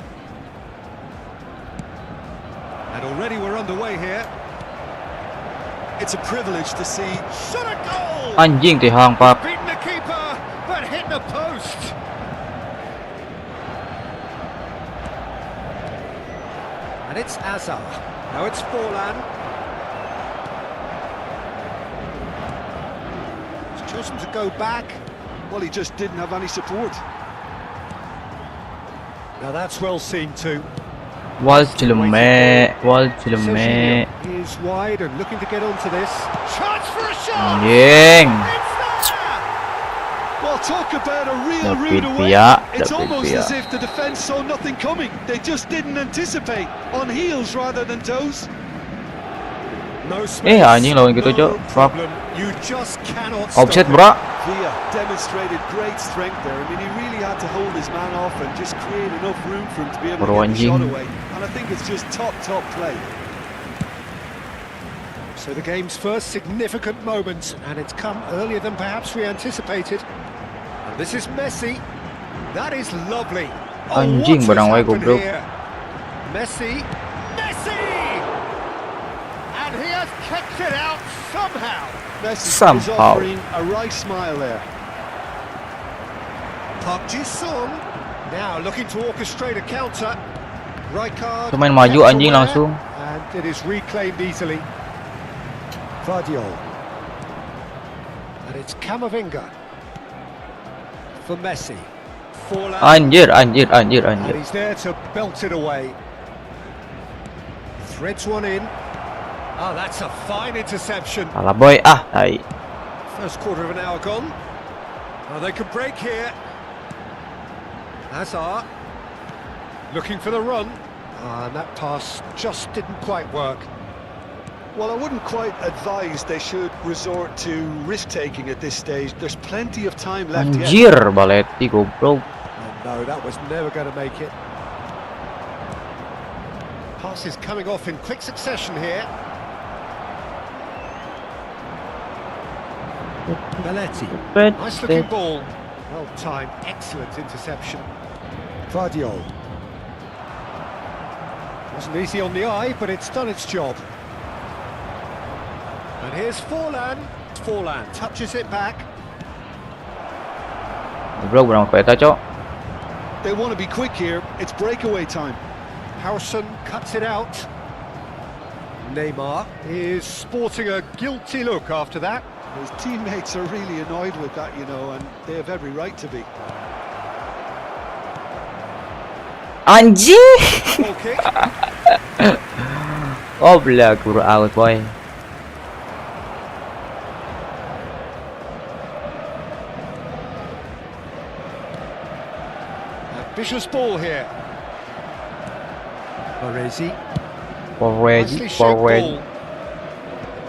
[SPEAKER 2] And already we're underway here.
[SPEAKER 3] It's a privilege to see.
[SPEAKER 2] Shot a goal!
[SPEAKER 1] Anjing tihang pak.
[SPEAKER 2] Beaten the keeper, but hit the post. And it's Azar. Now it's Forlan. He's chosen to go back.
[SPEAKER 3] Well, he just didn't have any support.
[SPEAKER 2] Now that's well seen too.
[SPEAKER 1] Wal cileme.
[SPEAKER 2] Serginho is wide and looking to get onto this. Chance for a shot!
[SPEAKER 1] Anjing.
[SPEAKER 2] It's there!
[SPEAKER 3] Well, talk about a real
[SPEAKER 1] David
[SPEAKER 3] rude away.
[SPEAKER 1] Villa,
[SPEAKER 3] It's
[SPEAKER 1] David
[SPEAKER 3] almost
[SPEAKER 1] Villa.
[SPEAKER 3] as if the defence saw nothing coming. They just didn't anticipate. On heels rather than toes.
[SPEAKER 2] No space,
[SPEAKER 1] Anjing lawan gitu, Cok. Fuck.
[SPEAKER 2] problem. You just cannot stop
[SPEAKER 1] Offset,
[SPEAKER 2] it.
[SPEAKER 1] bro.
[SPEAKER 3] Villa demonstrated great strength there. I mean, he really had to hold his man off and just create enough room for him to be able
[SPEAKER 1] Bro,
[SPEAKER 3] to get the shot
[SPEAKER 1] anjing.
[SPEAKER 3] away. And I think it's just top play.
[SPEAKER 2] So the game's first significant moment, and it's come earlier than perhaps we anticipated. And this is Messi. That is lovely.
[SPEAKER 1] Anjing,
[SPEAKER 2] what has
[SPEAKER 1] barang wae
[SPEAKER 2] happened
[SPEAKER 1] goblok.
[SPEAKER 2] here? Messi! And he has kept it out somehow.
[SPEAKER 3] Messi is
[SPEAKER 1] Somehow.
[SPEAKER 3] offering a right smile there.
[SPEAKER 2] Park Ji-sung now looking to orchestrate a counter. Rijkaard
[SPEAKER 1] Pemain maju
[SPEAKER 2] kept
[SPEAKER 1] anjing
[SPEAKER 2] aware,
[SPEAKER 1] langsung.
[SPEAKER 2] and it is reclaimed easily. Vardiol. And it's Camavinga. for Messi. Forlan.
[SPEAKER 1] Anjir.
[SPEAKER 2] And he's there to belt it away. Threads one in. Oh, that's a fine interception.
[SPEAKER 1] Salah boy. Tai.
[SPEAKER 2] First quarter of an hour gone. Oh, they could break here. Hazard. Looking for the run. And that pass just didn't quite work.
[SPEAKER 3] Well, I wouldn't quite advise they should resort to risk-taking at this stage. There's plenty of time left yet.
[SPEAKER 1] Anjir, Berarti goblok.
[SPEAKER 2] Oh, no, that was never going to make it. Passes coming off in quick succession here. Berarti. Nice looking ball. Well timed, excellent interception. Vardiol. Wasn't easy on the eye, but it's done its job. And here's Forlan. Forlan touches it back.
[SPEAKER 1] Goblok berang kereta, cok.
[SPEAKER 3] They want to be quick here. It's breakaway time.
[SPEAKER 2] Harrison cuts it out. Neymar is sporting a guilty look after that.
[SPEAKER 3] His teammates are really annoyed with that, you know, and they have every right to be.
[SPEAKER 1] Anjir.
[SPEAKER 2] Goal kick.
[SPEAKER 1] Goblok, buru out boy.
[SPEAKER 2] Ambitious ball here. Baresi.
[SPEAKER 1] Forward.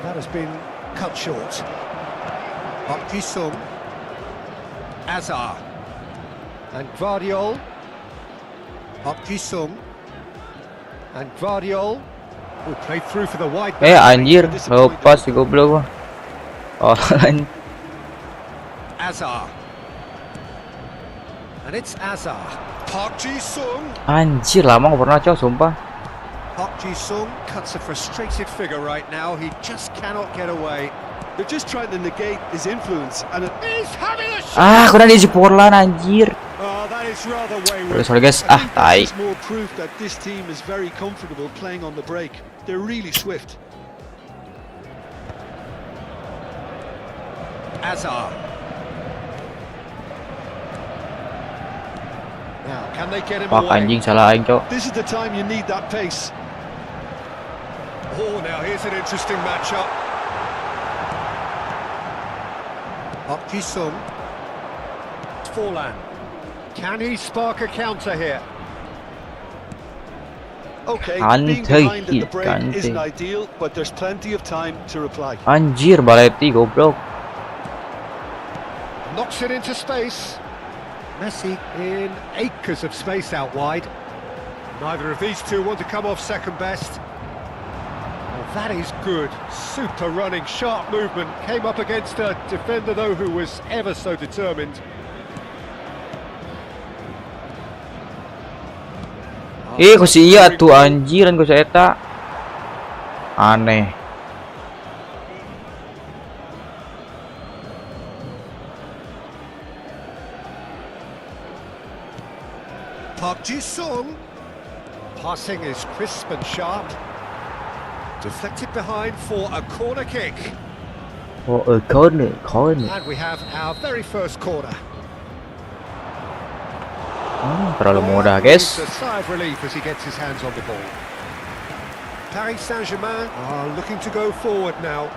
[SPEAKER 2] That has been cut short. Sung. Azar. And Vardiol. Sung. And Vardiol. Will play through for the wide.
[SPEAKER 1] Anjir, lepas si goblok. Oh,
[SPEAKER 2] Azar. And it's Azar. Park Ji-sung.
[SPEAKER 1] anjir lama nggak pernah, cok, sumpah.
[SPEAKER 2] Park Ji-sung cuts a frustrated figure right now. He just cannot get away.
[SPEAKER 3] They're just trying to negate his influence, and
[SPEAKER 2] He's having a shot.
[SPEAKER 1] Kurang di Portland anjir.
[SPEAKER 2] Oh, that is rather wayward.
[SPEAKER 1] Sorry guys,
[SPEAKER 3] I think
[SPEAKER 1] tai.
[SPEAKER 3] this is more proof that this team is very comfortable playing on the break. They're really swift.
[SPEAKER 2] Azar. Now, can they get him
[SPEAKER 1] Fuck
[SPEAKER 2] away?
[SPEAKER 1] anjing, salah aing, cok.
[SPEAKER 3] This is the time you need that pace.
[SPEAKER 2] Oh, now here's an interesting matchup. Ji-sung. Forlan. Can he spark a counter here?
[SPEAKER 3] Okay,
[SPEAKER 1] Santai,
[SPEAKER 3] being behind at the break
[SPEAKER 1] santai.
[SPEAKER 3] isn't ideal, but there's plenty of time to reply.
[SPEAKER 1] Anjir, Berarti goblok.
[SPEAKER 2] Knocks it into space. Messi in acres of space out wide. Neither of these two want to come off second best. Well, that is good. Super running, sharp movement. Came up against a defender, though, who was ever so determined.
[SPEAKER 1] Kok si iya tuh anjiran kok eta. Aneh.
[SPEAKER 2] Park Ji-sung. Passing is crisp and sharp. Deflected behind for a corner kick.
[SPEAKER 1] Oh, corner.
[SPEAKER 2] And we have our very first corner.
[SPEAKER 1] Terlalu mudah,
[SPEAKER 2] Breathes
[SPEAKER 1] guys.
[SPEAKER 2] a sigh of relief as he gets his hands on the ball. Paris Saint-Germain are looking to go forward now.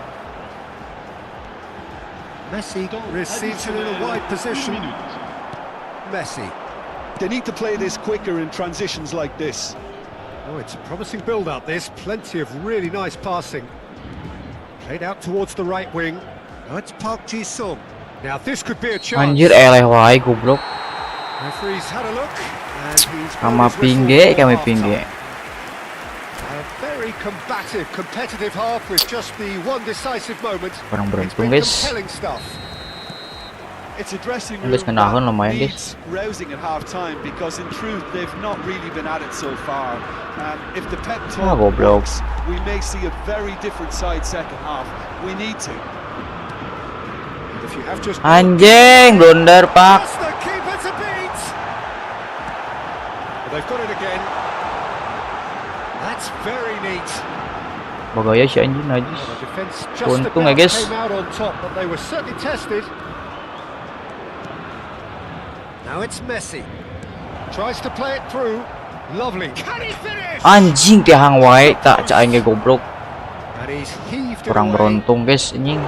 [SPEAKER 2] Messi receives it in a wide position. Messi.
[SPEAKER 3] They need to play this quicker in transitions like this.
[SPEAKER 2] Oh, it's a promising build-up, this. Plenty of really nice passing. Played out towards the right wing. Oh, it's Park Ji-sung. Now, this could be a chance.
[SPEAKER 1] Anjir, eleh wae goblok.
[SPEAKER 2] Referee's had a look, and he's
[SPEAKER 1] Sama
[SPEAKER 2] blown his whistle
[SPEAKER 1] pinggir,
[SPEAKER 2] for
[SPEAKER 1] kami
[SPEAKER 2] half-time.
[SPEAKER 1] pinggir.
[SPEAKER 2] A very combative, competitive half with just the one decisive moment.
[SPEAKER 1] Kurang
[SPEAKER 2] It's
[SPEAKER 1] beruntung,
[SPEAKER 2] been
[SPEAKER 1] guys.
[SPEAKER 2] compelling stuff.
[SPEAKER 3] It's a dressing room
[SPEAKER 1] Guys, kenaan lumayan,
[SPEAKER 3] needs rousing at half-time because in truth they've not really been at it so far. If the pep talk
[SPEAKER 1] goblok.
[SPEAKER 3] works, we may see a very different side second half. We need to.
[SPEAKER 2] If you have just
[SPEAKER 1] Anjing, blunder, Pak.
[SPEAKER 2] That's the keeper to beat. Well, they've got it again. That's very neat.
[SPEAKER 1] Bagaya si anjing najis.
[SPEAKER 2] The defence just
[SPEAKER 1] Untung,
[SPEAKER 2] about
[SPEAKER 1] guys.
[SPEAKER 2] came out on top, but they were certainly tested. Now it's Messi. Tries to play it through. Lovely. Can he finish?
[SPEAKER 1] Anjing tiang wae tak cak aing ge goblok.
[SPEAKER 2] And he's heaved it
[SPEAKER 1] Kurang
[SPEAKER 2] away.
[SPEAKER 1] beruntung guys anjing.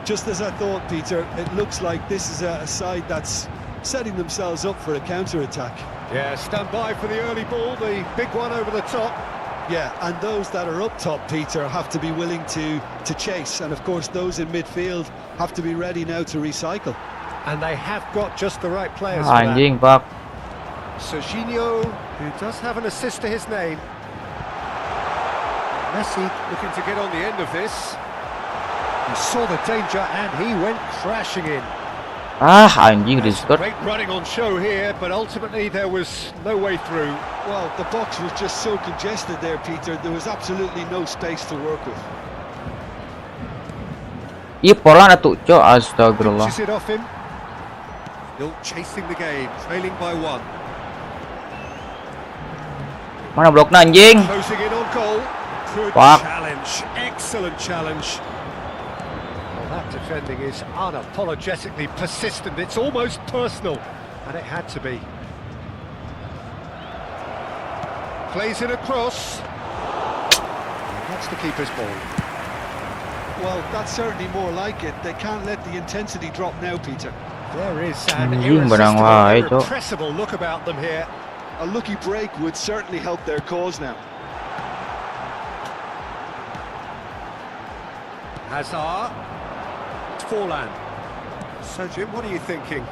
[SPEAKER 3] Just as I thought, Peter, it looks like this is a side that's setting themselves up for a counter-attack.
[SPEAKER 2] Yeah, stand by for the early ball, the big one over the top.
[SPEAKER 3] Yeah, and those that are up top, Peter, have to be willing to chase. And of course, those in midfield have to be ready now to recycle.
[SPEAKER 2] And they have got just the right players for that.
[SPEAKER 1] Anjing pak.
[SPEAKER 2] Serginho, who does have an assist to his name. Messi looking to get on the end of this. He saw the danger and he went crashing in.
[SPEAKER 1] Ah anjing discord.
[SPEAKER 2] Great running on show here, but ultimately there was no way through.
[SPEAKER 3] Well, the box was just so congested there, Peter. There was absolutely no space to work with.
[SPEAKER 1] Iya pola atuh cok astagfirullah.
[SPEAKER 2] Pushes it off him. Still chasing the game, trailing by one.
[SPEAKER 1] Mana blokna anjing?
[SPEAKER 2] Closing in on goal. Good
[SPEAKER 1] Fuck.
[SPEAKER 2] challenge, excellent challenge. Well, that defending is unapologetically persistent. It's almost personal, and it had to be. Plays it across. And that's the keeper's ball.
[SPEAKER 3] Well, that's certainly more like it. They can't let the intensity drop now, Peter.
[SPEAKER 2] There is an
[SPEAKER 1] Anjing barang wae,
[SPEAKER 2] irresistible,
[SPEAKER 1] Cok.
[SPEAKER 2] irrepressible look about them here.
[SPEAKER 3] A lucky break would certainly help their cause now.
[SPEAKER 2] Hazard. Forlan. So, Jim, what are you thinking?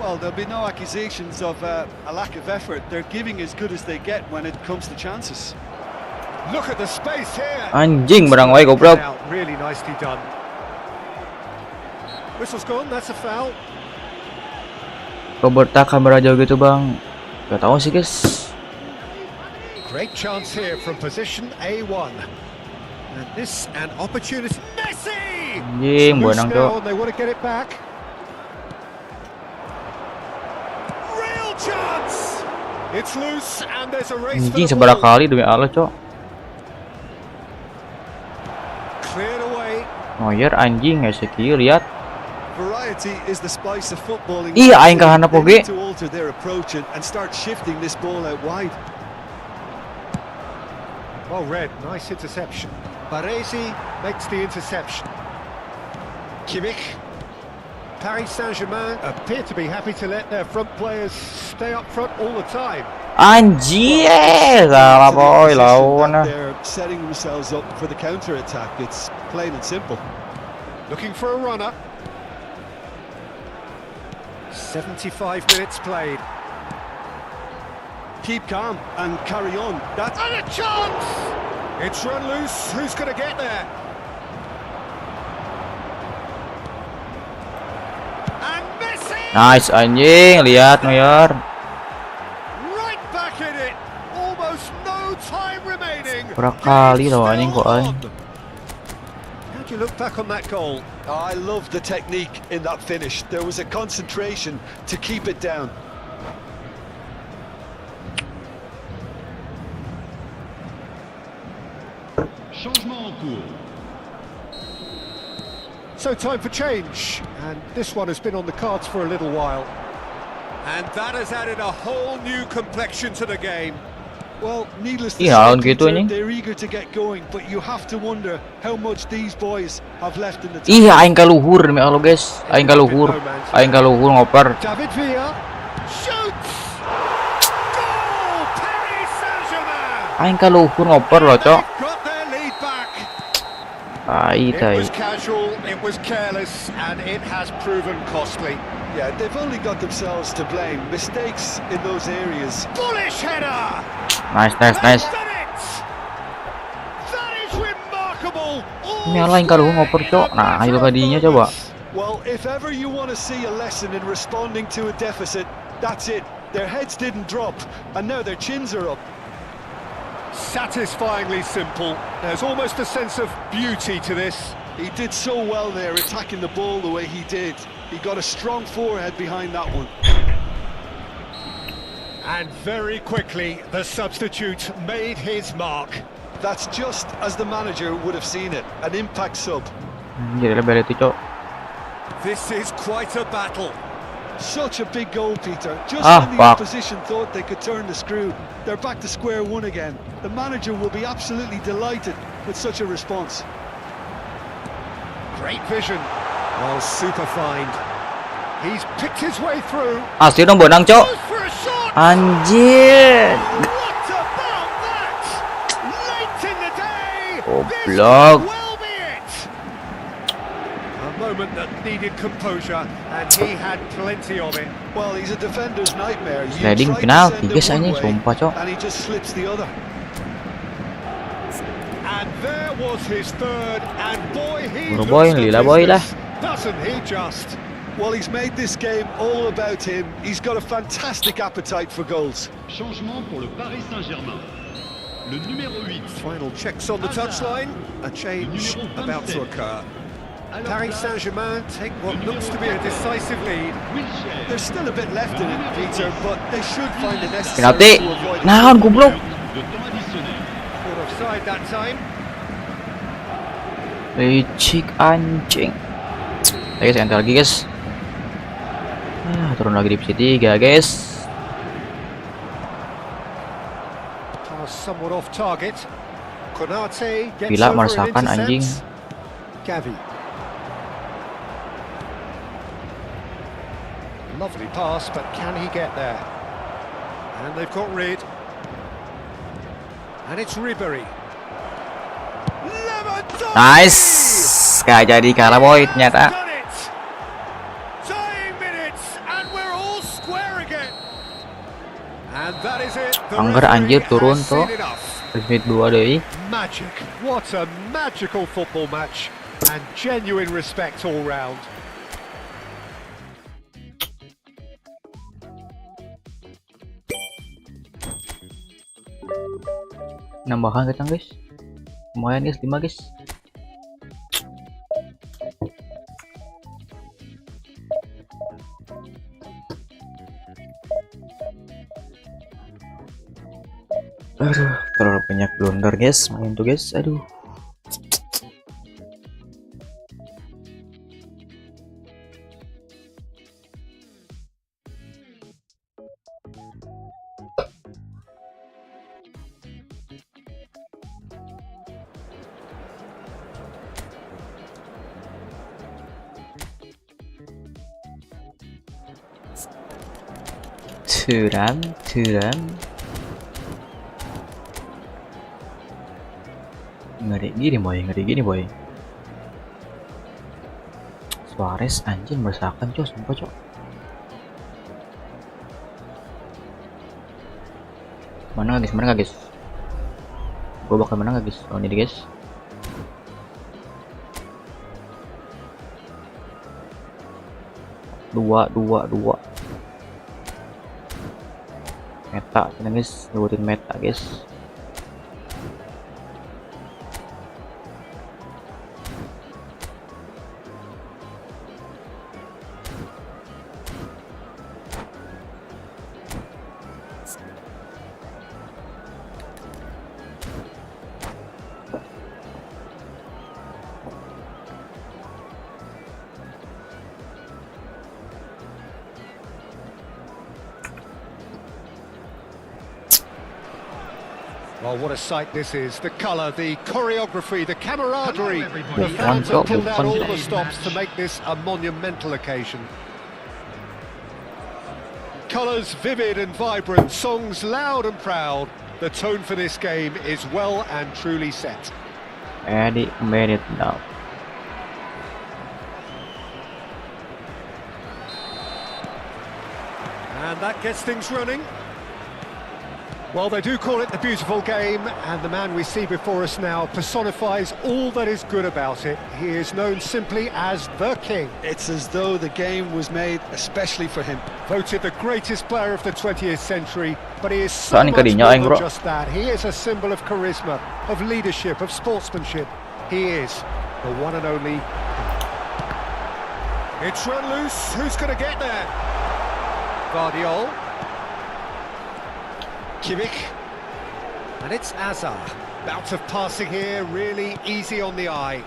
[SPEAKER 3] Well, there'll be no accusations of a lack of effort. They're giving as good as they get when it comes to chances.
[SPEAKER 2] Look at the space here.
[SPEAKER 1] Anjing barang wae goblok.
[SPEAKER 2] Out, really nicely done. Whistle's gone, that's a foul.
[SPEAKER 1] Roberta kamera jauh gitu bang. Gak tahu sih guys.
[SPEAKER 2] Great chance here from position A1. And this an opportunity. Messi!
[SPEAKER 1] Anjing
[SPEAKER 2] Loose
[SPEAKER 1] buanang
[SPEAKER 2] now
[SPEAKER 1] cok.
[SPEAKER 2] and they want to get it back. Real chance! It's loose and there's a race
[SPEAKER 1] Anjing
[SPEAKER 2] for the
[SPEAKER 1] seberapa
[SPEAKER 2] ball.
[SPEAKER 1] kali demi Allah cok.
[SPEAKER 2] Cleared away.
[SPEAKER 1] Neuer anjing Ezekiel lihat.
[SPEAKER 3] Variety is the spice of footballing.
[SPEAKER 1] Iya, aing kahana
[SPEAKER 3] They
[SPEAKER 1] poge.
[SPEAKER 3] need to alter their approach and start shifting this ball out wide.
[SPEAKER 2] Well read, nice interception. Baresi makes the interception. Kimmich. Paris Saint-Germain appear to be happy to let their front players stay up front all the time.
[SPEAKER 1] Anjing salah boy lawan.
[SPEAKER 3] They're setting themselves up for the counter-attack. It's plain and simple.
[SPEAKER 2] Looking for a runner. 75 minutes played.
[SPEAKER 3] Keep calm and carry on. That's
[SPEAKER 2] And a chance! It's run loose. Who's going to get there? And Messi!
[SPEAKER 1] Nice anjing lihat Neuer.
[SPEAKER 2] Right back in it. Almost no time remaining.
[SPEAKER 1] Berapa kali tau anjing kok anjing.
[SPEAKER 2] How do you look back on that goal?
[SPEAKER 3] I love the technique in that finish. There was a concentration to keep it down.
[SPEAKER 4] Changement en cours.
[SPEAKER 2] So time for change, and this one has been on the cards for a little while. And that has added a whole new complexion to the game.
[SPEAKER 3] Well, needless to
[SPEAKER 1] Iya,
[SPEAKER 3] say,
[SPEAKER 1] lawan gitu
[SPEAKER 3] Peter,
[SPEAKER 1] anjing.
[SPEAKER 3] they're eager to get going, but you have to wonder how much these boys have left in the tank.
[SPEAKER 1] Iya aing kaluhur demi Allah guys. Aing kaluhur. Aing kaluhur ngoper.
[SPEAKER 2] David Villa shoots! Goal! Paris Saint-Germain!
[SPEAKER 1] Aing kaluhur ngoper loh cok.
[SPEAKER 2] Got their lead back.
[SPEAKER 1] Tai
[SPEAKER 2] It
[SPEAKER 1] tai.
[SPEAKER 2] was casual, it was careless, and it has proven costly.
[SPEAKER 3] Yeah, they've only got themselves to blame. Mistakes in those areas.
[SPEAKER 2] Bullish header!
[SPEAKER 1] Nice nice nice.
[SPEAKER 2] They've done it! That is remarkable!
[SPEAKER 1] Ini Allah aing kaluhur ngoper cok. Nah itu tadinya coba.
[SPEAKER 3] Well, if ever you want to see a lesson in responding to a deficit, that's it. Their heads didn't drop, and now their chins are up.
[SPEAKER 2] Satisfyingly simple. There's almost a sense of beauty to this.
[SPEAKER 3] He did so well there, attacking the ball the way he did. He got a strong forehead behind that one.
[SPEAKER 2] And very quickly, the substitute made his mark.
[SPEAKER 3] That's just as the manager would have seen it, an impact sub.
[SPEAKER 1] Anjir lebar itu cok.
[SPEAKER 2] This is quite a battle.
[SPEAKER 3] Such a big goal, Peter. Just
[SPEAKER 1] Ah,
[SPEAKER 3] when the
[SPEAKER 1] fuck.
[SPEAKER 3] opposition thought they could turn the screw, they're back to square one again. The manager will be absolutely delighted with such a response.
[SPEAKER 2] Great vision. Oh, super find. He's picked his way through.
[SPEAKER 1] Asli dong bonang, Cok.
[SPEAKER 2] Goes for a shot.
[SPEAKER 1] Anjir.
[SPEAKER 2] What about that? Late in the day. This
[SPEAKER 1] Goblok.
[SPEAKER 2] could well be it. A moment that needed composure, and he had plenty of it.
[SPEAKER 3] Well, he's a defender's nightmare. You
[SPEAKER 1] Sliding
[SPEAKER 3] try to
[SPEAKER 1] penalti,
[SPEAKER 3] send him
[SPEAKER 1] guys,
[SPEAKER 3] one
[SPEAKER 1] anjing,
[SPEAKER 3] way,
[SPEAKER 1] sumpah, Cok.
[SPEAKER 3] and he just slips the other.
[SPEAKER 2] And there was his third, and boy, he
[SPEAKER 1] Bro, boy,
[SPEAKER 2] looks the
[SPEAKER 1] lila boy lah.
[SPEAKER 2] business, doesn't he just?
[SPEAKER 3] Well, he's made this game all about him. He's got a fantastic appetite for goals.
[SPEAKER 5] Changement pour le Paris Saint-Germain. Le numéro 8.
[SPEAKER 2] Final checks on the touchline. A change about to occur. Paris Saint-Germain take what looks to be a decisive lead.
[SPEAKER 5] Wilshere.
[SPEAKER 3] There's still a bit left in it, Peter, but they should find the necessary
[SPEAKER 1] Penalti.
[SPEAKER 3] to avoid it.
[SPEAKER 1] Naon goblok.
[SPEAKER 5] De temps additionnel.
[SPEAKER 2] Caught offside that time.
[SPEAKER 1] Licik anjing. Ayo guys, enter lagi guys. Turun lagi divisi 3 guys.
[SPEAKER 2] Pass somewhat off target. Konate gets
[SPEAKER 1] Gila,
[SPEAKER 2] over and
[SPEAKER 1] meresahkan, anjing.
[SPEAKER 2] intercepts. Gavi. Lovely pass, but can he get there? And they've got rid. And it's Ribery. Lewandowski!
[SPEAKER 1] Nice. Gak jadi kalah boy ternyata.
[SPEAKER 2] Done it! Dying minutes, and we're all square again. And that is it. The
[SPEAKER 1] Angger anjir
[SPEAKER 2] referee
[SPEAKER 1] turun
[SPEAKER 2] has
[SPEAKER 1] tuh.
[SPEAKER 2] seen enough.
[SPEAKER 1] Divisi 2 deh.
[SPEAKER 2] Magic. What a magical football match. And genuine respect all round.
[SPEAKER 1] Nambahan kita guys. Lumayan guys, 5 guys. Aduh, terlalu banyak blunder guys, main tuh guys. Aduh. Turam. Ngeri gini boy. Suarez anjing meresahkan cok, sumpah cok. Mana gak guys? Gue bakal menang gak guys? Oh ini guys. Dua. Meta, guys, nyebutin meta guys.
[SPEAKER 2] Well, what a sight this is. The colour, the choreography, the camaraderie.
[SPEAKER 4] Hello, everybody.
[SPEAKER 2] The fans have
[SPEAKER 1] Buffon,
[SPEAKER 2] pulled out all the
[SPEAKER 4] Buffon.
[SPEAKER 2] stops to make this a monumental occasion. Colours vivid and vibrant, songs loud and proud. The tone for this game is well and truly set.
[SPEAKER 1] Any minute now.
[SPEAKER 2] And that gets things running. Well, they do call it the beautiful game, and the man we see before us now personifies all that is good about it. He is known simply as the King.
[SPEAKER 3] It's as though the game was made especially for him.
[SPEAKER 2] Voted the greatest player of the 20th century, but he is so
[SPEAKER 1] Saan
[SPEAKER 2] much
[SPEAKER 1] kadinya,
[SPEAKER 2] more
[SPEAKER 1] aing,
[SPEAKER 2] than
[SPEAKER 1] bro?
[SPEAKER 2] just that. He is a symbol of charisma, of leadership, of sportsmanship. He is the one and only. It's run loose. Who's going to get there? Guardiol. Kimmich. And it's Azar. Bout of passing here, really easy on the eye.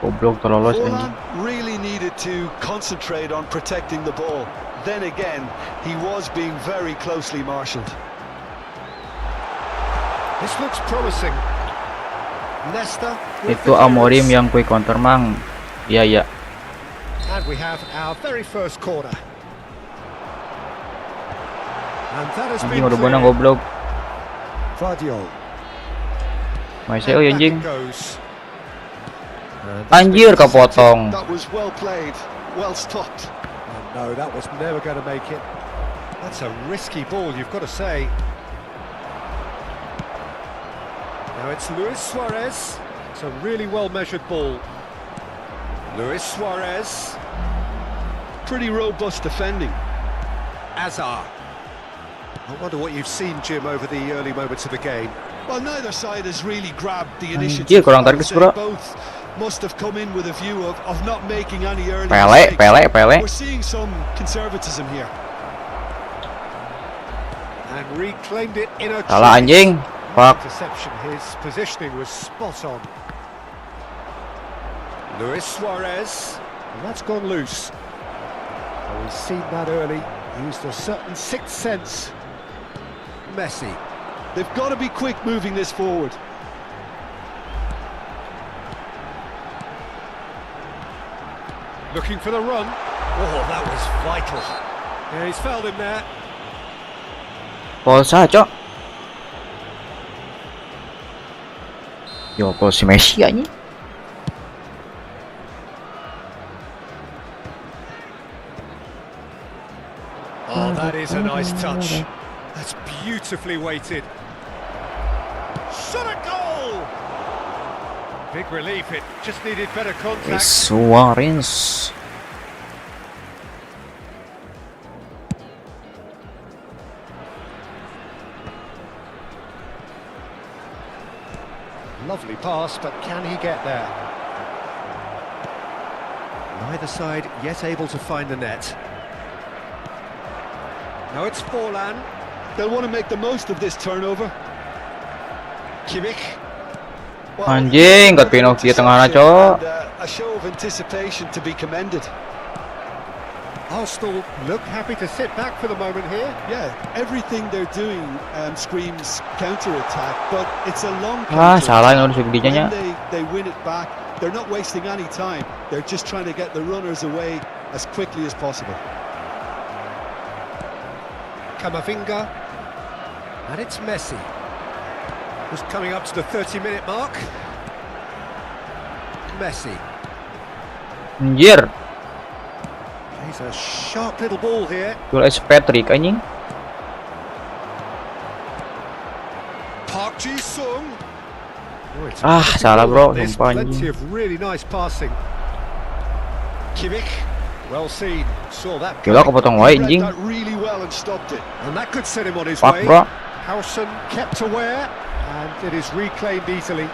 [SPEAKER 1] Goblok terlolos anjing.
[SPEAKER 3] Forlan really needed to concentrate on protecting the ball. Then again, he was being very closely marshalled.
[SPEAKER 2] This looks promising. Leicester with
[SPEAKER 1] Itu
[SPEAKER 2] the
[SPEAKER 1] Amorim
[SPEAKER 2] clearance.
[SPEAKER 1] yang quick counter mang. Iya.
[SPEAKER 2] And we have our very first corner. And that has
[SPEAKER 1] Anjing
[SPEAKER 2] been
[SPEAKER 1] udah benang
[SPEAKER 2] cleared.
[SPEAKER 1] goblok.
[SPEAKER 2] Vardiol.
[SPEAKER 1] Masih
[SPEAKER 2] And back
[SPEAKER 1] anjing.
[SPEAKER 2] it goes. And that's
[SPEAKER 1] Anjir
[SPEAKER 2] been intercepted.
[SPEAKER 1] kepotong.
[SPEAKER 3] That was well played, well stopped.
[SPEAKER 2] Oh, no, that was never going to make it. That's a risky ball, you've got to say. Now it's Luis Suarez. It's a really well-measured ball. Luis Suarez.
[SPEAKER 3] Pretty robust defending.
[SPEAKER 2] Azar. I wonder what you've seen, Jim, over the early moments of the game.
[SPEAKER 3] Well, neither side has really grabbed the
[SPEAKER 1] Anjir,
[SPEAKER 3] initiative.
[SPEAKER 1] kurang
[SPEAKER 3] I would
[SPEAKER 1] target,
[SPEAKER 3] say
[SPEAKER 1] bro.
[SPEAKER 3] both must have come in with a view of not making any early
[SPEAKER 1] Pele.
[SPEAKER 3] mistakes. We're seeing some conservatism here.
[SPEAKER 2] And reclaimed it in a
[SPEAKER 1] Salah
[SPEAKER 2] chase.
[SPEAKER 1] anjing. Fuck.
[SPEAKER 2] Interception, his positioning was spot on. Luis Suarez, and that's gone loose. Oh, we've seen that early, used a certain sixth sense. Messi,
[SPEAKER 3] They've got to be quick moving this forward.
[SPEAKER 2] looking for the run. Oh, that was vital. Yeah, he's fouled him there.
[SPEAKER 1] Polsa, cok. Yo, gol si Messi anjing.
[SPEAKER 2] Oh, that is a nice touch. That's beautifully weighted. Shot a goal! Big relief, it just needed better contact.
[SPEAKER 1] Suarez.
[SPEAKER 2] Lovely pass, but can he get there? Neither side yet able to find the net. Now it's Forlan.
[SPEAKER 3] They'll want to make the most of this turnover.
[SPEAKER 2] Kimmich.
[SPEAKER 1] Anjing, got penalti tengah na, cok.
[SPEAKER 3] A show of anticipation to be commended.
[SPEAKER 2] Arsenal look happy to sit back for the moment here.
[SPEAKER 3] Yeah, everything they're doing screams counter-attack, but it's a long
[SPEAKER 1] Ah,
[SPEAKER 3] counter.
[SPEAKER 1] salah yang harus diginya.
[SPEAKER 3] When they win it back, they're not wasting any time. They're just trying to get the runners away as quickly as possible.
[SPEAKER 2] Camavinga. And it's Messi. Who's coming up to the 30-minute mark. Messi.
[SPEAKER 1] Anjir.
[SPEAKER 2] He's a sharp little ball here.
[SPEAKER 1] Gol es Patrick anjing.
[SPEAKER 2] Park Ji-sung. Oh, it's a
[SPEAKER 1] Ah,
[SPEAKER 2] pretty
[SPEAKER 1] salah,
[SPEAKER 2] ball.
[SPEAKER 1] bro.
[SPEAKER 2] There's
[SPEAKER 1] Sumpah,
[SPEAKER 2] plenty
[SPEAKER 1] anjing.
[SPEAKER 2] of really nice passing. Kimmich. Well seen. Saw that.
[SPEAKER 1] Gila
[SPEAKER 2] coming.
[SPEAKER 1] kepotong
[SPEAKER 3] He
[SPEAKER 1] wae
[SPEAKER 3] read
[SPEAKER 1] anjing.
[SPEAKER 3] that really well and stopped it.
[SPEAKER 2] And that could set him on his
[SPEAKER 1] Fuck,
[SPEAKER 2] way.
[SPEAKER 1] bro.
[SPEAKER 2] Howson kept aware, and it is reclaimed easily.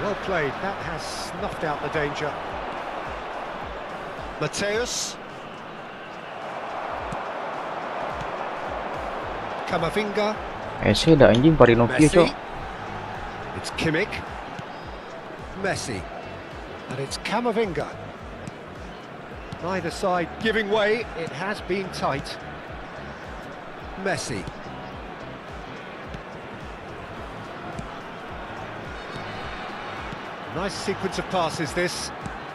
[SPEAKER 2] Well played. That has snuffed out the danger. Mateus. Camavinga.
[SPEAKER 1] Messi dah anjing Parinoki,
[SPEAKER 2] Messi.
[SPEAKER 1] cok.
[SPEAKER 2] It's Kimmich. Messi. And it's Camavinga. Neither side giving way. It has been tight. Messi. Nice sequence of passes this.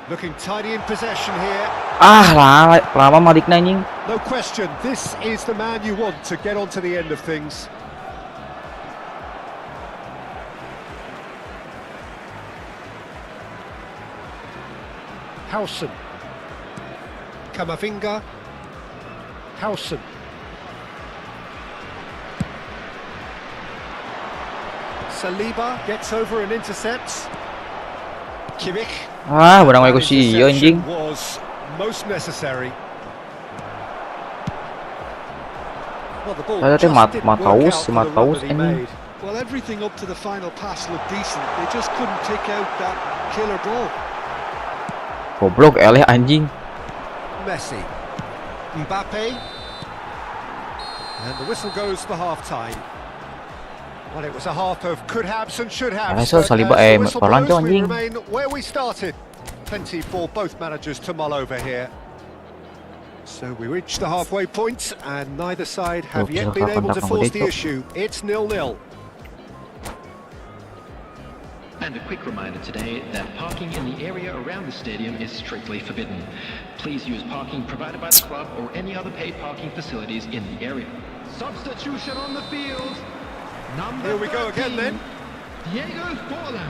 [SPEAKER 2] Looking tidy in possession here.
[SPEAKER 1] Ah, lama malikna anjing.
[SPEAKER 2] No question, this is the man you want to get onto the end of things. Howson. Camavinga. Howson. Saliba gets over and intercepts. Kimmich.
[SPEAKER 1] Ah, barang wae
[SPEAKER 2] That
[SPEAKER 1] ku si anjing.
[SPEAKER 2] interception was most necessary. Well, the ball
[SPEAKER 1] Saya teh
[SPEAKER 2] just didn't work
[SPEAKER 1] Mataus,
[SPEAKER 2] out for the run
[SPEAKER 1] Mataus
[SPEAKER 2] that he
[SPEAKER 1] anjing.
[SPEAKER 2] made.
[SPEAKER 3] Well, everything up to the final pass looked decent. They just couldn't pick out that killer ball.
[SPEAKER 1] Goblok eleh anjing.
[SPEAKER 2] Messi. Mbappe. And the whistle goes for half-time. Well, it was a half of could-haves and should-haves.
[SPEAKER 1] Rasa
[SPEAKER 2] but
[SPEAKER 1] Saliba
[SPEAKER 2] as the whistle
[SPEAKER 1] Forlan
[SPEAKER 2] blows,
[SPEAKER 1] cok
[SPEAKER 2] we
[SPEAKER 1] anjing.
[SPEAKER 2] remain where we started. Plenty for both managers to mull over here. So we reach the halfway point, and neither side have yet been able to force the issue. It's 0-0.
[SPEAKER 4] And a quick reminder today that parking in the area around the stadium is strictly forbidden. Please use parking provided by the club or any other paid parking facilities in the area. Substitution on the field.
[SPEAKER 2] Here we go again then.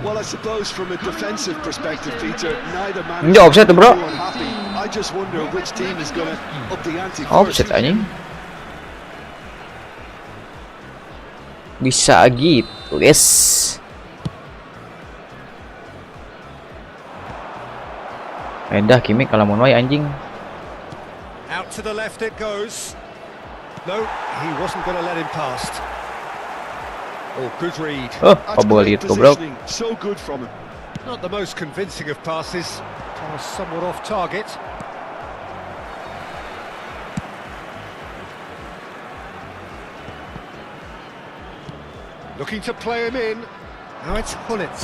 [SPEAKER 3] Well, I suppose from a defensive perspective, Peter, neither man
[SPEAKER 1] Ini offset tuh, bro.
[SPEAKER 3] unhappy. I just wonder which team is going to up the ante first.
[SPEAKER 1] Offset anjing. Bisa gitu, guys. Dah Kimi kalau mau wae anjing.
[SPEAKER 2] Out to the left it goes. No, he wasn't going to let him past. Oh, good read.
[SPEAKER 1] Oh,
[SPEAKER 3] That's
[SPEAKER 1] pabolit
[SPEAKER 3] great
[SPEAKER 1] ko, bro.
[SPEAKER 3] positioning. So good from him.
[SPEAKER 2] Not the most convincing of passes. Pass somewhat off target. Looking to play him in. Now it's Hullet.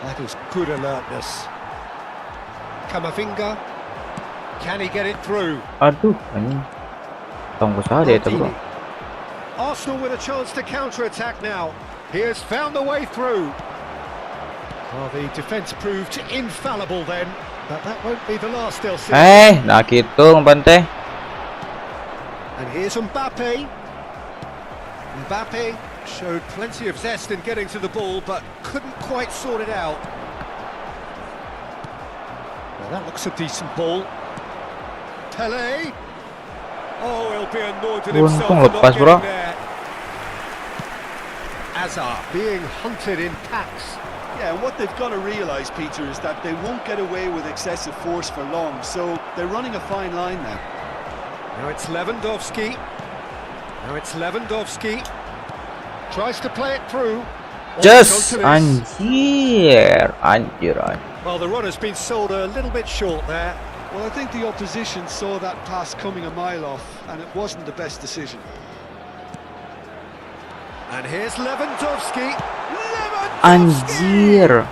[SPEAKER 2] That is good alertness. Kamavinga. Can he get it through?
[SPEAKER 1] Aduh, anjing. Tunggu saja itu, bro.
[SPEAKER 2] Arsenal with a chance to counter-attack now. He has found the way through. Well, the defence proved infallible then, but that won't be the last they'll see.
[SPEAKER 1] Nah gitu, Bante.
[SPEAKER 2] And here's Mbappe. Mbappe showed plenty of zest in getting to the ball, but couldn't quite sort it out. Well, that looks a decent ball. Pele. Oh, he'll be annoyed at himself for not getting there. Hazard being hunted in packs.
[SPEAKER 3] Yeah, and what they've got to realise, Peter, is that they won't get away with excessive force for long, so they're running a fine line now.
[SPEAKER 2] Now it's Lewandowski. Tries to play it through.
[SPEAKER 1] Just anjir.
[SPEAKER 2] Well, the run has been sold a little bit short there.
[SPEAKER 3] Well, I think the opposition saw that pass coming a mile off, and it wasn't the best decision.
[SPEAKER 2] And here's Lewandowski.
[SPEAKER 1] Anjir.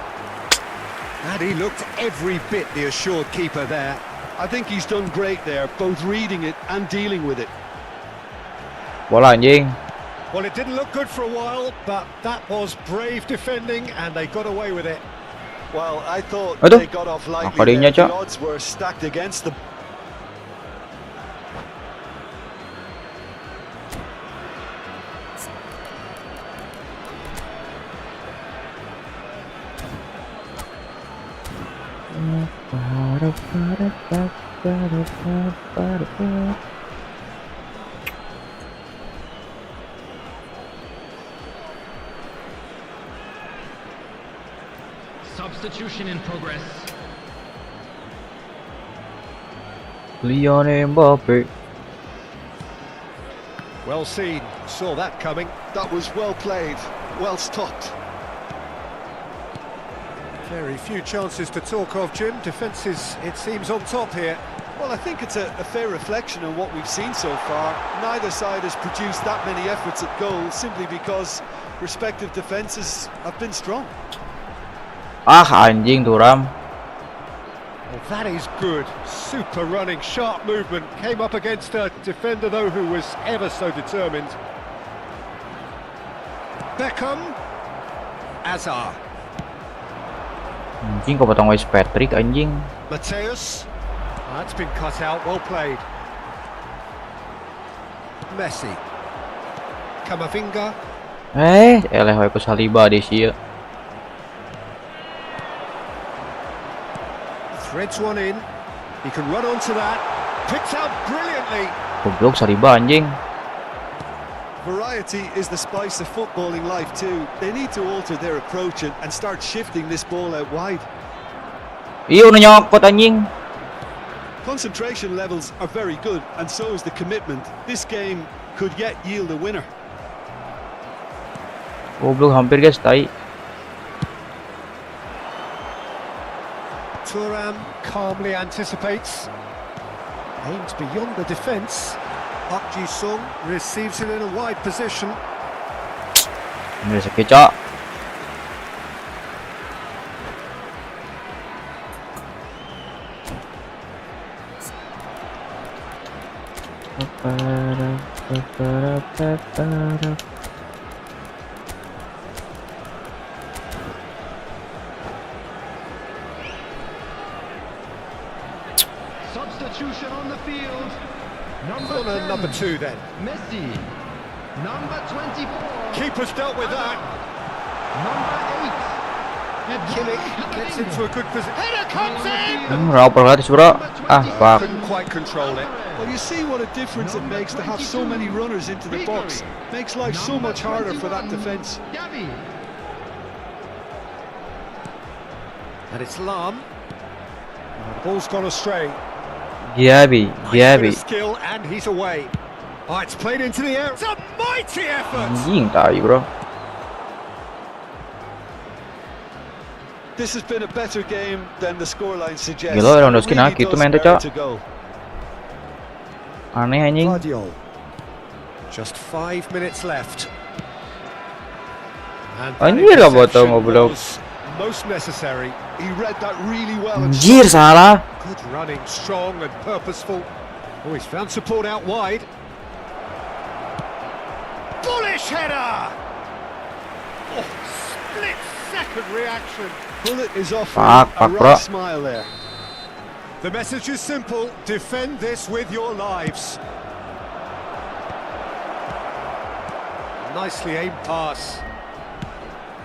[SPEAKER 2] And he looked every bit the assured keeper there.
[SPEAKER 3] I think he's done great there, both reading it and dealing with it.
[SPEAKER 1] Bola anjing.
[SPEAKER 2] Well, it didn't look good for a while, but that was brave defending, and they got away with it.
[SPEAKER 3] Well, I thought
[SPEAKER 1] Aduh,
[SPEAKER 3] they got off lightly
[SPEAKER 1] akarinya,
[SPEAKER 3] there. The
[SPEAKER 1] Cok.
[SPEAKER 3] odds were stacked against them.
[SPEAKER 4] Substitution in progress.
[SPEAKER 1] Lionel Mbappe.
[SPEAKER 2] Well seen, saw that coming.
[SPEAKER 3] That was well played, well stopped.
[SPEAKER 2] Very few chances to talk of, Jim. Defence is, it seems, on top here.
[SPEAKER 3] Well, I think it's a fair reflection on what we've seen so far. Neither side has produced that many efforts at goal simply because respective defences have been strong.
[SPEAKER 1] Anjing Turam.
[SPEAKER 2] Well, that is good. Super running, sharp movement. Came up against a defender, though, who was ever so determined. Beckham. Hazard.
[SPEAKER 1] Anjing kok potong Wise Patrick anjing.
[SPEAKER 2] Mateus. That's been cut out, well played. Messi. Kamavinga.
[SPEAKER 1] Eleh wae ku Saliba di sia.
[SPEAKER 2] Threads one in. He can run onto that. Picked out brilliantly.
[SPEAKER 1] Goblok Saliba anjing.
[SPEAKER 3] Variety is the spice of footballing life too. They need to alter their approach and start shifting this ball out wide.
[SPEAKER 1] Iya udah nyokot anjing.
[SPEAKER 3] Concentration levels are very good, and so is the commitment. This game could yet yield a winner.
[SPEAKER 1] Goblok hampir guys, tai.
[SPEAKER 2] Thuram calmly anticipates. Aims beyond the defence. Park Ji-sung receives it in a wide position.
[SPEAKER 1] Ini sekecok.
[SPEAKER 4] Substitution on the field.
[SPEAKER 2] Corner number 2 then.
[SPEAKER 4] Messi. Number 24.
[SPEAKER 2] Keeper's dealt with that.
[SPEAKER 4] Number 8.
[SPEAKER 2] Kimmich gets into a good position. Header comes in!
[SPEAKER 1] Rapor gratis bro. Fuck.
[SPEAKER 2] Couldn't quite control it.
[SPEAKER 3] Well, you see what a difference it makes to have so many runners into the box. Makes life so much harder for that defence.
[SPEAKER 4] Gavi.
[SPEAKER 2] And it's Lam. Ball's gone astray.
[SPEAKER 1] Gabi.
[SPEAKER 2] Nice bit of skill and he's away. Oh, it's played into the air. It's a mighty effort.
[SPEAKER 1] Anjing tai bro.
[SPEAKER 3] This has been a better game than the scoreline suggests.
[SPEAKER 1] Gila, Lewandowski
[SPEAKER 3] It
[SPEAKER 1] nah,
[SPEAKER 3] really
[SPEAKER 1] gitu
[SPEAKER 3] does
[SPEAKER 1] main tuh,
[SPEAKER 3] merit
[SPEAKER 1] Cok.
[SPEAKER 3] to go.
[SPEAKER 1] Aneh anjing.
[SPEAKER 2] Guardiola. Just 5 minutes left. And that
[SPEAKER 1] Anjir gak botol
[SPEAKER 2] interception
[SPEAKER 1] goblok.
[SPEAKER 2] was most necessary.
[SPEAKER 3] He read that really well. and
[SPEAKER 1] Anjir salah.
[SPEAKER 2] Good running, strong and purposeful. Oh, he's found support out wide. Bullish header! Oh, split-second reaction.
[SPEAKER 3] Bullet is off
[SPEAKER 1] Fuck,
[SPEAKER 3] a
[SPEAKER 1] bro.
[SPEAKER 3] right smile there.
[SPEAKER 2] The message is simple: defend this with your lives. Nicely aimed pass.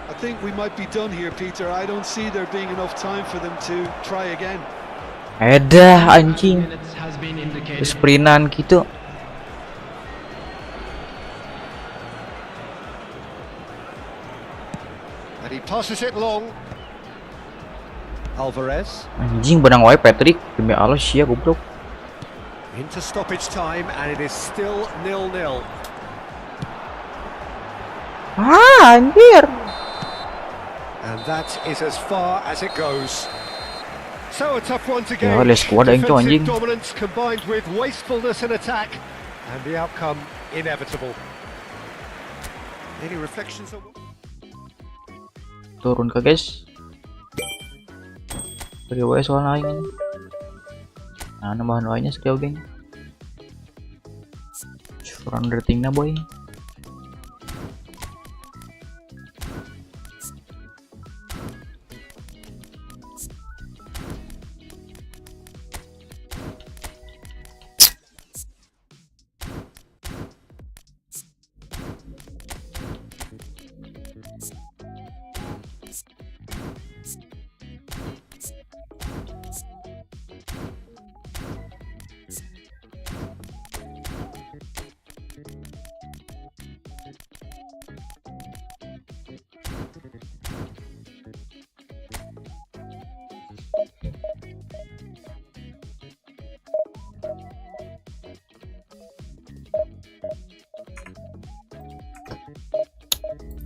[SPEAKER 3] I think we might be done here, Peter. I don't see there being enough time for them to try again.
[SPEAKER 1] Edah anjing.
[SPEAKER 4] Minutes has been indicated.
[SPEAKER 1] Sprintan gitu.
[SPEAKER 2] And he passes it long. Alvarez
[SPEAKER 1] Anjing benang wae Patrick. Demi Allah sia goblok.
[SPEAKER 2] into stoppage time, and it is still 0-0.
[SPEAKER 1] Anjir.
[SPEAKER 2] And that is as far as it goes. So a tough one to
[SPEAKER 1] Ya,
[SPEAKER 2] gauge.
[SPEAKER 1] les squad aing tu,
[SPEAKER 2] Defensive
[SPEAKER 1] anjing.
[SPEAKER 2] dominance combined with wastefulness in attack, and the outcome inevitable. Any reflections on?
[SPEAKER 1] Turun ke guys. Bagi wae soal aing. Nah, nambahan wae-nya sekali geng. Kurang ratingnya boy.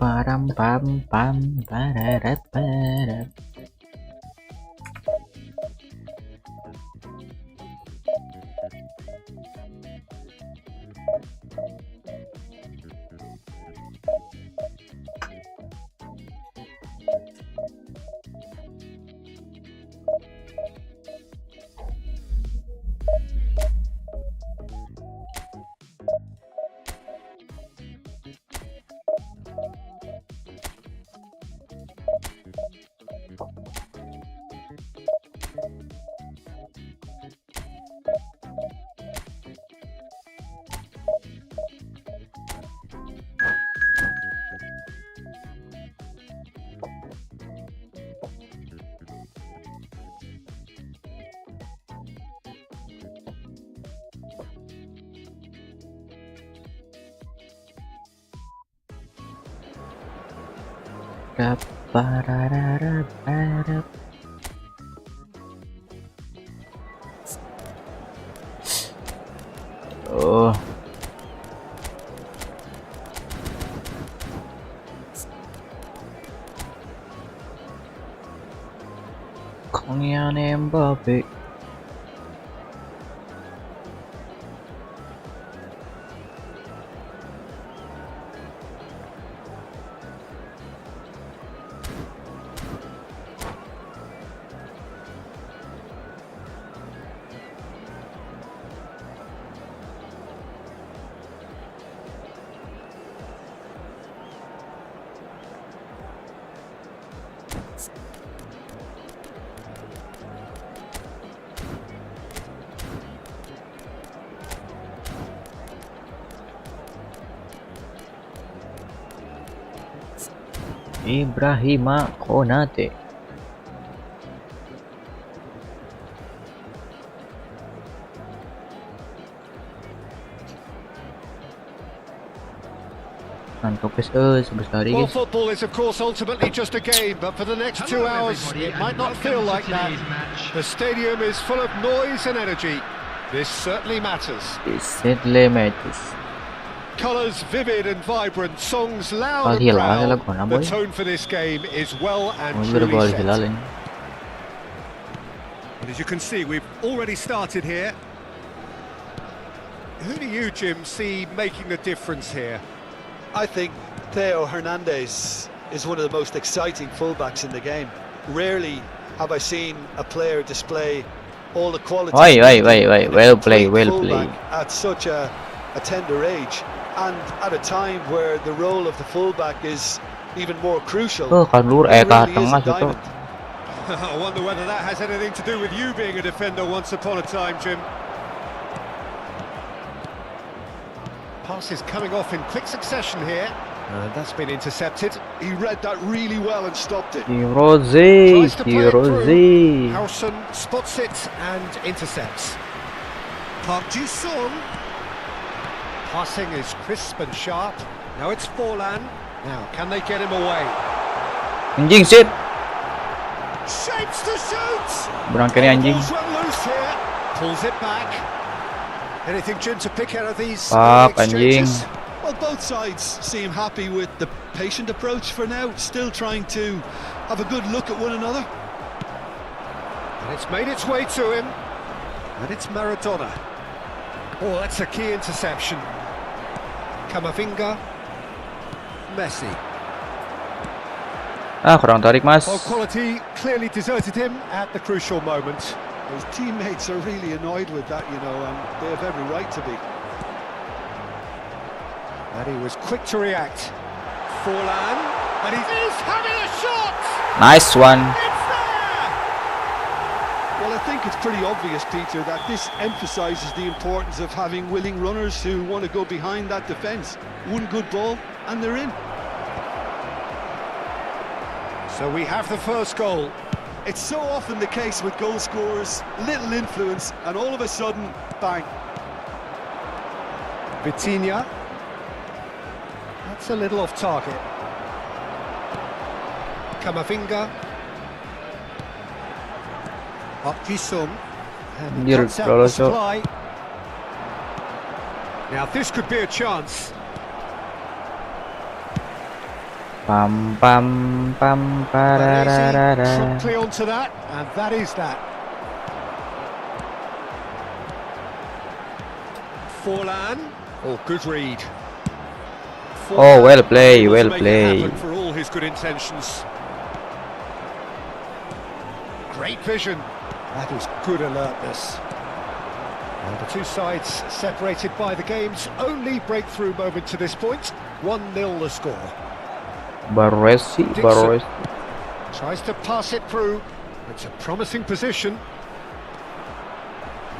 [SPEAKER 1] Param pam pam pararat parat. Pararararat. Oh. Kylian Mbappe. Ibrahima Konate. Mantap guys, sebesar
[SPEAKER 2] Well,
[SPEAKER 1] guys.
[SPEAKER 2] football is of course ultimately just a game, but for the next 2 hours it might not feel like that. The stadium is full of noise and energy. This certainly matters.
[SPEAKER 1] Recently matches.
[SPEAKER 2] Colours vivid and vibrant, songs loud and
[SPEAKER 1] Hilal
[SPEAKER 2] proud.
[SPEAKER 1] lagu na
[SPEAKER 2] The
[SPEAKER 1] boy.
[SPEAKER 2] tone for this game is well and
[SPEAKER 1] Mau
[SPEAKER 2] truly
[SPEAKER 1] bergol
[SPEAKER 2] set.
[SPEAKER 1] Hilal ini.
[SPEAKER 2] And as you can see, we've already started here. Who do you, Jim, see making the difference here?
[SPEAKER 3] I think Theo Hernandez is one of the most exciting fullbacks in the game. Rarely have I seen a player display all the qualities.
[SPEAKER 1] Wait. Well played.
[SPEAKER 3] At such a tender age, and at a time where the role of the fullback is even more crucial.
[SPEAKER 1] Oh, kan lur
[SPEAKER 3] He
[SPEAKER 1] ke
[SPEAKER 3] really is
[SPEAKER 1] tengah
[SPEAKER 3] a
[SPEAKER 1] situ.
[SPEAKER 3] diamond.
[SPEAKER 2] I wonder whether that has anything to do with you being a defender once upon a time, Jim. Pass is coming off in quick succession here. And that's been intercepted.
[SPEAKER 3] He read that really well and stopped it.
[SPEAKER 1] Kiroze.
[SPEAKER 2] Howson spots it and intercepts. Park Ji-sung. Passing is crisp and sharp. Now it's Forlan. Now, can they get him away?
[SPEAKER 1] Anjing shit.
[SPEAKER 2] Shapes to shoot!
[SPEAKER 1] Berangkat ni anjing.
[SPEAKER 2] Ball's run loose here. Pulls it back. Anything, Jim, to pick out of these
[SPEAKER 1] Fuck,
[SPEAKER 2] exchanges?
[SPEAKER 1] anjing.
[SPEAKER 3] Well, both sides seem happy with the patient approach for now, still trying to have a good look at one another.
[SPEAKER 2] And it's made its way to him. And it's Maradona. Oh, that's a key interception. Camavinga. Messi.
[SPEAKER 1] Kurang tarik mas.
[SPEAKER 2] Well, quality clearly deserted him at the crucial moment.
[SPEAKER 3] His teammates are really annoyed with that, you know, and they have every right to be.
[SPEAKER 2] And he was quick to react. Forlan. And he's having a shot!
[SPEAKER 1] Nice one.
[SPEAKER 2] It's there!
[SPEAKER 3] Well, I think it's pretty obvious, Peter, that this emphasises the importance of having willing runners who want to go behind that defence. One good ball, and they're in.
[SPEAKER 2] So we have the first goal.
[SPEAKER 3] It's so often the case with goal scorers, little influence, and all of a sudden, bang.
[SPEAKER 2] Vitinha. That's a little off target. Camavinga. Up Ji-sung. And
[SPEAKER 1] Anjir,
[SPEAKER 2] cuts out the
[SPEAKER 1] lolos, Cok.
[SPEAKER 2] supply. Now this could be a chance.
[SPEAKER 1] Pam
[SPEAKER 2] Baresi
[SPEAKER 1] pararara.
[SPEAKER 2] promptly onto that, and that is that. Forlan. Oh, good read.
[SPEAKER 1] Oh, well played,
[SPEAKER 2] Able to
[SPEAKER 1] well
[SPEAKER 2] make it
[SPEAKER 1] played.
[SPEAKER 2] happen for all his good intentions. Great vision. That is good alertness. And the two sides separated by the game's only breakthrough moment to this point. 1-0 the score.
[SPEAKER 1] Baresi.
[SPEAKER 2] Tries to pass it through. It's a promising position.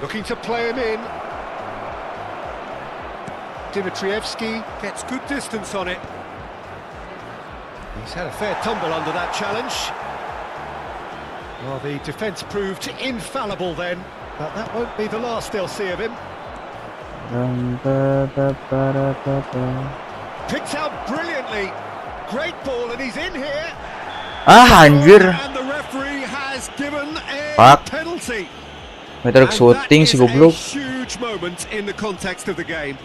[SPEAKER 2] Looking to play him in. Dimitrievski gets good distance on it. He's had a fair tumble under that challenge. Well, the defence proved infallible then, but that won't be the last they'll see of him. Picked out brilliantly. Great ball, and he's in here.
[SPEAKER 1] Anjir.
[SPEAKER 2] And the referee has given a
[SPEAKER 1] Fuck.
[SPEAKER 2] penalty.
[SPEAKER 1] Meter
[SPEAKER 2] And
[SPEAKER 1] shooting
[SPEAKER 2] that
[SPEAKER 1] si
[SPEAKER 2] is a
[SPEAKER 1] goblok.
[SPEAKER 2] huge moment in the context of the game.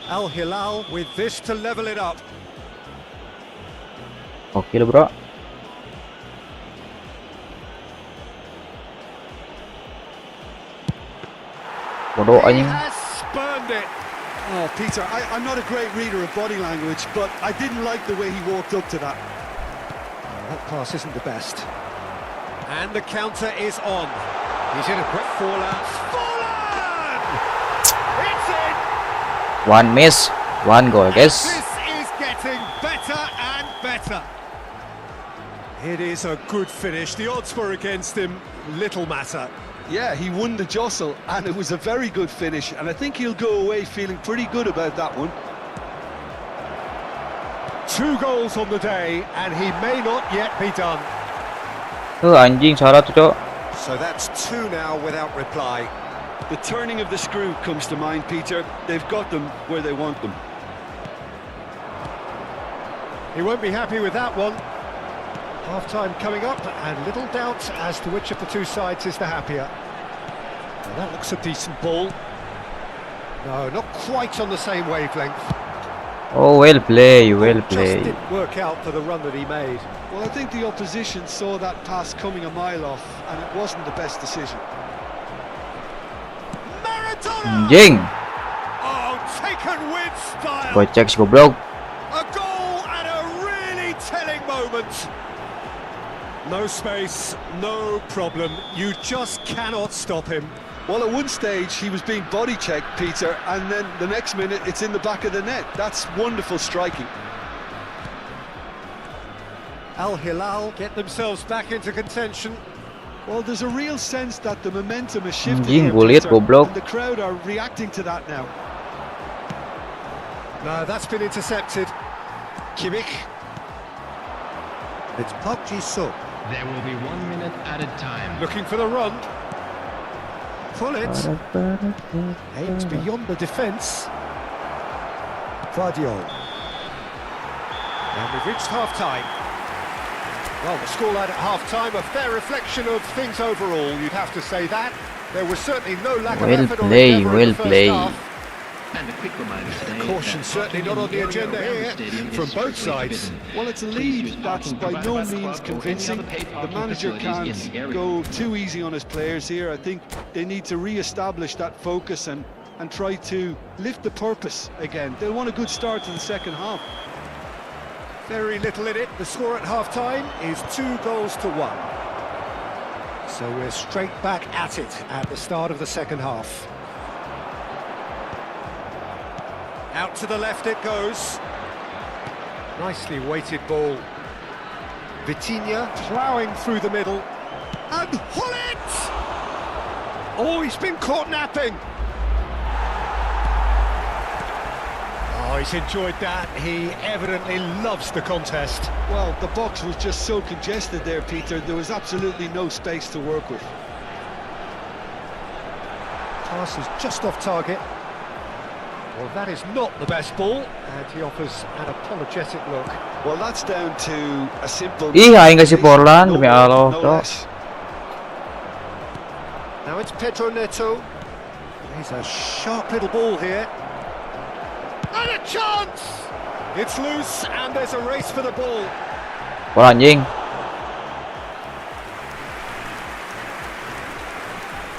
[SPEAKER 2] Al Hilal with this to level it up.
[SPEAKER 1] Oke lo bro. Bodoh
[SPEAKER 2] He
[SPEAKER 1] anjing.
[SPEAKER 2] has spurned it.
[SPEAKER 3] Oh, Peter, I'm not a great reader of body language, but I didn't like the way he walked up to that.
[SPEAKER 2] That pass isn't the best. And the counter is on. He's in a great Forlan. It's in!
[SPEAKER 1] One miss, one goal guys.
[SPEAKER 2] This is getting better and better. It is a good finish. The odds were against him. Little matter.
[SPEAKER 3] Yeah, he won the jostle, and it was a very good finish, and I think he'll go away feeling pretty good about that one.
[SPEAKER 2] 2 goals on the day, and he may not yet be done.
[SPEAKER 1] Anjing salah tuh, Cok.
[SPEAKER 2] So that's 2 now without reply.
[SPEAKER 3] The turning of the screw comes to mind, Peter. They've got them where they want them.
[SPEAKER 2] He won't be happy with that one. Half-time coming up, and little doubt as to which of the two sides is the happier. Well, that looks a decent ball. No, not quite on the same wavelength.
[SPEAKER 1] Oh, well play, well
[SPEAKER 2] Just
[SPEAKER 1] play.
[SPEAKER 2] didn't work out for the run that he made.
[SPEAKER 3] Well, I think the opposition saw that pass coming a mile off, and it wasn't the best decision.
[SPEAKER 2] Maradona!
[SPEAKER 1] Anjing.
[SPEAKER 2] Oh, taken with style.
[SPEAKER 1] Gocek si goblok.
[SPEAKER 2] A goal and a really telling moment. No space, no problem. You just cannot stop him.
[SPEAKER 3] Well, at one stage he was being body checked, Peter, and then the next minute it's in the back of the net. That's wonderful striking.
[SPEAKER 2] Al Hilal get themselves back into contention.
[SPEAKER 3] Well, there's a real sense that the momentum is shifting
[SPEAKER 1] Anjing,
[SPEAKER 3] here,
[SPEAKER 1] gue liat
[SPEAKER 3] Peter,
[SPEAKER 1] goblok.
[SPEAKER 3] and the crowd are reacting to that now.
[SPEAKER 2] No, that's been intercepted. Kimmich. It's Park Ji-suk.
[SPEAKER 4] There will be 1 minute added time.
[SPEAKER 2] Looking for the run. Pull it. Aims beyond the defence. Vardiol. And we've reached half-time. Well, the scoreline at half-time, a fair reflection of things overall, you'd have to say that. There was certainly no lack of
[SPEAKER 1] Well
[SPEAKER 2] effort or
[SPEAKER 1] played,
[SPEAKER 2] endeavour in
[SPEAKER 1] well
[SPEAKER 2] the first
[SPEAKER 1] played.
[SPEAKER 2] half.
[SPEAKER 4] And a quick reminder today
[SPEAKER 2] Caution
[SPEAKER 4] that
[SPEAKER 2] certainly
[SPEAKER 4] parking
[SPEAKER 2] not on the
[SPEAKER 4] in
[SPEAKER 2] agenda
[SPEAKER 4] area around
[SPEAKER 2] here
[SPEAKER 4] the stadium
[SPEAKER 2] from
[SPEAKER 4] is
[SPEAKER 2] both
[SPEAKER 4] strictly
[SPEAKER 2] sides.
[SPEAKER 4] forbidden.
[SPEAKER 3] Well, it's a
[SPEAKER 4] Please use
[SPEAKER 3] lead that's
[SPEAKER 4] parking
[SPEAKER 3] by
[SPEAKER 4] provided
[SPEAKER 3] no
[SPEAKER 4] by the
[SPEAKER 3] means
[SPEAKER 4] club or any
[SPEAKER 3] convincing.
[SPEAKER 4] other paid
[SPEAKER 3] The
[SPEAKER 4] parking
[SPEAKER 3] manager
[SPEAKER 4] facilities in
[SPEAKER 3] can't
[SPEAKER 4] the area.
[SPEAKER 3] go too easy on his players here. I think they need to re-establish that focus and try to lift the purpose again. They'll want a good start to the second half.
[SPEAKER 2] Very little in it. The score at half-time is 2 goals to 1. So we're straight back at it at the start of the second half. Out to the left it goes. Nicely weighted ball. Vitinha ploughing through the middle. And Hullet! Oh, he's been caught napping. Oh, he's enjoyed that. He evidently loves the contest.
[SPEAKER 3] Well, the box was just so congested there, Peter. There was absolutely no space to work with.
[SPEAKER 2] Pass is just off target. Well, that is not the best ball, and he offers an apologetic look.
[SPEAKER 3] Well, that's down to a simple...
[SPEAKER 1] Ih, aing kasih Portland,
[SPEAKER 3] No
[SPEAKER 1] demi
[SPEAKER 3] more,
[SPEAKER 1] Allah,
[SPEAKER 3] no
[SPEAKER 1] Cok.
[SPEAKER 3] less.
[SPEAKER 2] Now it's Pedro Neto. He's a sharp little ball here. And a chance! It's loose, and there's a race for the ball.
[SPEAKER 1] Bola anjing.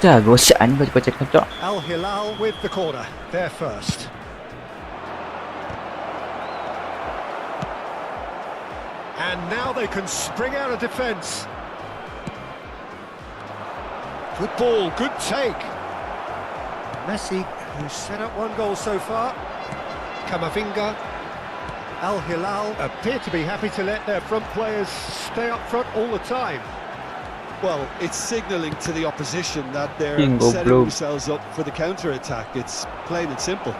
[SPEAKER 1] Jago si anjing gocek Cok.
[SPEAKER 2] Al Hilal with the corner. They're first. And now they can spring out of defence. Good ball, good take. Messi, who's set up 1 goal so far. Camavinga. Al Hilal appear to be happy to let their front players stay up front all the time.
[SPEAKER 3] Well, it's signalling to the opposition that they're
[SPEAKER 1] Bingo
[SPEAKER 3] setting
[SPEAKER 1] blue.
[SPEAKER 3] themselves up for the counter-attack. It's plain and simple.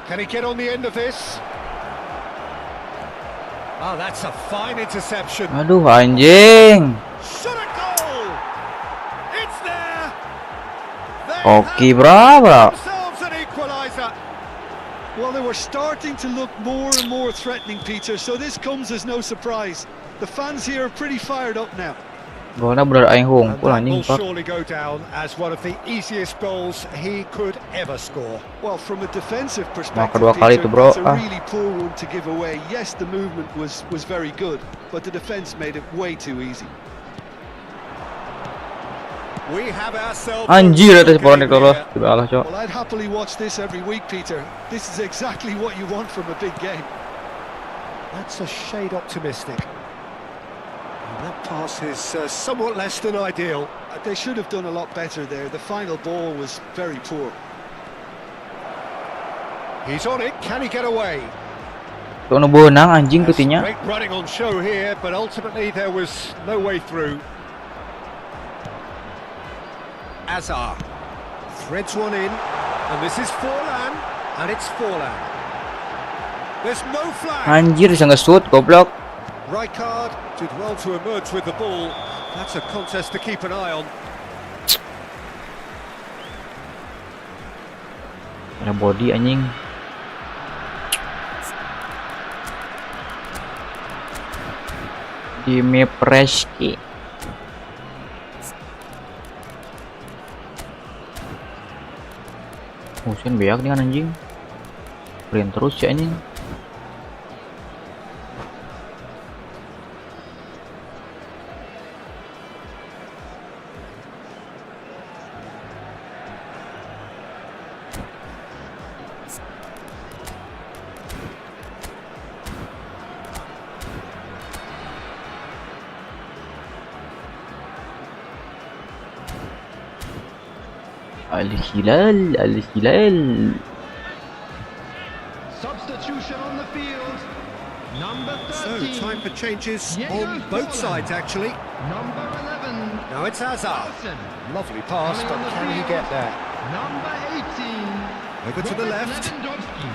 [SPEAKER 2] Can he get on the end of this? Oh, that's a fine interception.
[SPEAKER 1] Aduh anjing.
[SPEAKER 2] Shot a goal! It's there! They
[SPEAKER 1] Hoki
[SPEAKER 2] have
[SPEAKER 1] berapa?
[SPEAKER 2] themselves an equaliser.
[SPEAKER 3] Well, they were starting to look more and more threatening, Peter, so this comes as no surprise. The fans here are pretty fired up now.
[SPEAKER 1] Golnya bener aing
[SPEAKER 2] And
[SPEAKER 1] hungkul
[SPEAKER 2] that
[SPEAKER 1] anjing
[SPEAKER 2] will
[SPEAKER 1] Pak.
[SPEAKER 2] surely go down as one of the easiest goals he could ever score.
[SPEAKER 3] Well, from a defensive perspective,
[SPEAKER 1] kedua kali
[SPEAKER 3] Peter,
[SPEAKER 1] itu, bro.
[SPEAKER 3] that's a really poor one to give away. Yes, the movement was very good, but the defence made it way too easy.
[SPEAKER 2] We have ourselves
[SPEAKER 1] Anjir
[SPEAKER 2] a
[SPEAKER 1] atas bola
[SPEAKER 2] game
[SPEAKER 1] Nicolas.
[SPEAKER 2] here.
[SPEAKER 1] Demi Allah Cok.
[SPEAKER 3] Well, I'd happily watch this every week, Peter. This is exactly what you want from a big game.
[SPEAKER 2] That's a shade optimistic. And that pass is somewhat less than ideal.
[SPEAKER 3] They should have done a lot better there. The final ball was very poor.
[SPEAKER 2] He's on it. Can he get away?
[SPEAKER 1] Kau nu benang anjing
[SPEAKER 2] There's
[SPEAKER 1] kutinya.
[SPEAKER 2] great running on show here, but ultimately there was no way through. Azar threads one in, and this is Forlan, and it's Forlan. There's no flag.
[SPEAKER 1] Anjir bisa nge-shoot goblok.
[SPEAKER 2] Rijkaard did well to emerge with the ball. That's a contest to keep an eye on.
[SPEAKER 1] Ada body anjing. Dimi Preski. Musim beak dengan anjing. Print terus ya anjing. Al-Hilal, Al-Hilal.
[SPEAKER 4] Substitution on the field. Number
[SPEAKER 2] So
[SPEAKER 4] 13.
[SPEAKER 2] time for changes
[SPEAKER 4] Jago
[SPEAKER 2] on both sides actually.
[SPEAKER 4] Number 11.
[SPEAKER 2] Now it's Hazard.
[SPEAKER 4] Wilson.
[SPEAKER 2] Lovely pass,
[SPEAKER 4] Coming
[SPEAKER 2] but
[SPEAKER 4] on the
[SPEAKER 2] can he
[SPEAKER 4] field.
[SPEAKER 2] get there?
[SPEAKER 4] Number 18.
[SPEAKER 2] Over to the
[SPEAKER 4] Robert
[SPEAKER 2] left.
[SPEAKER 4] Lewandowski.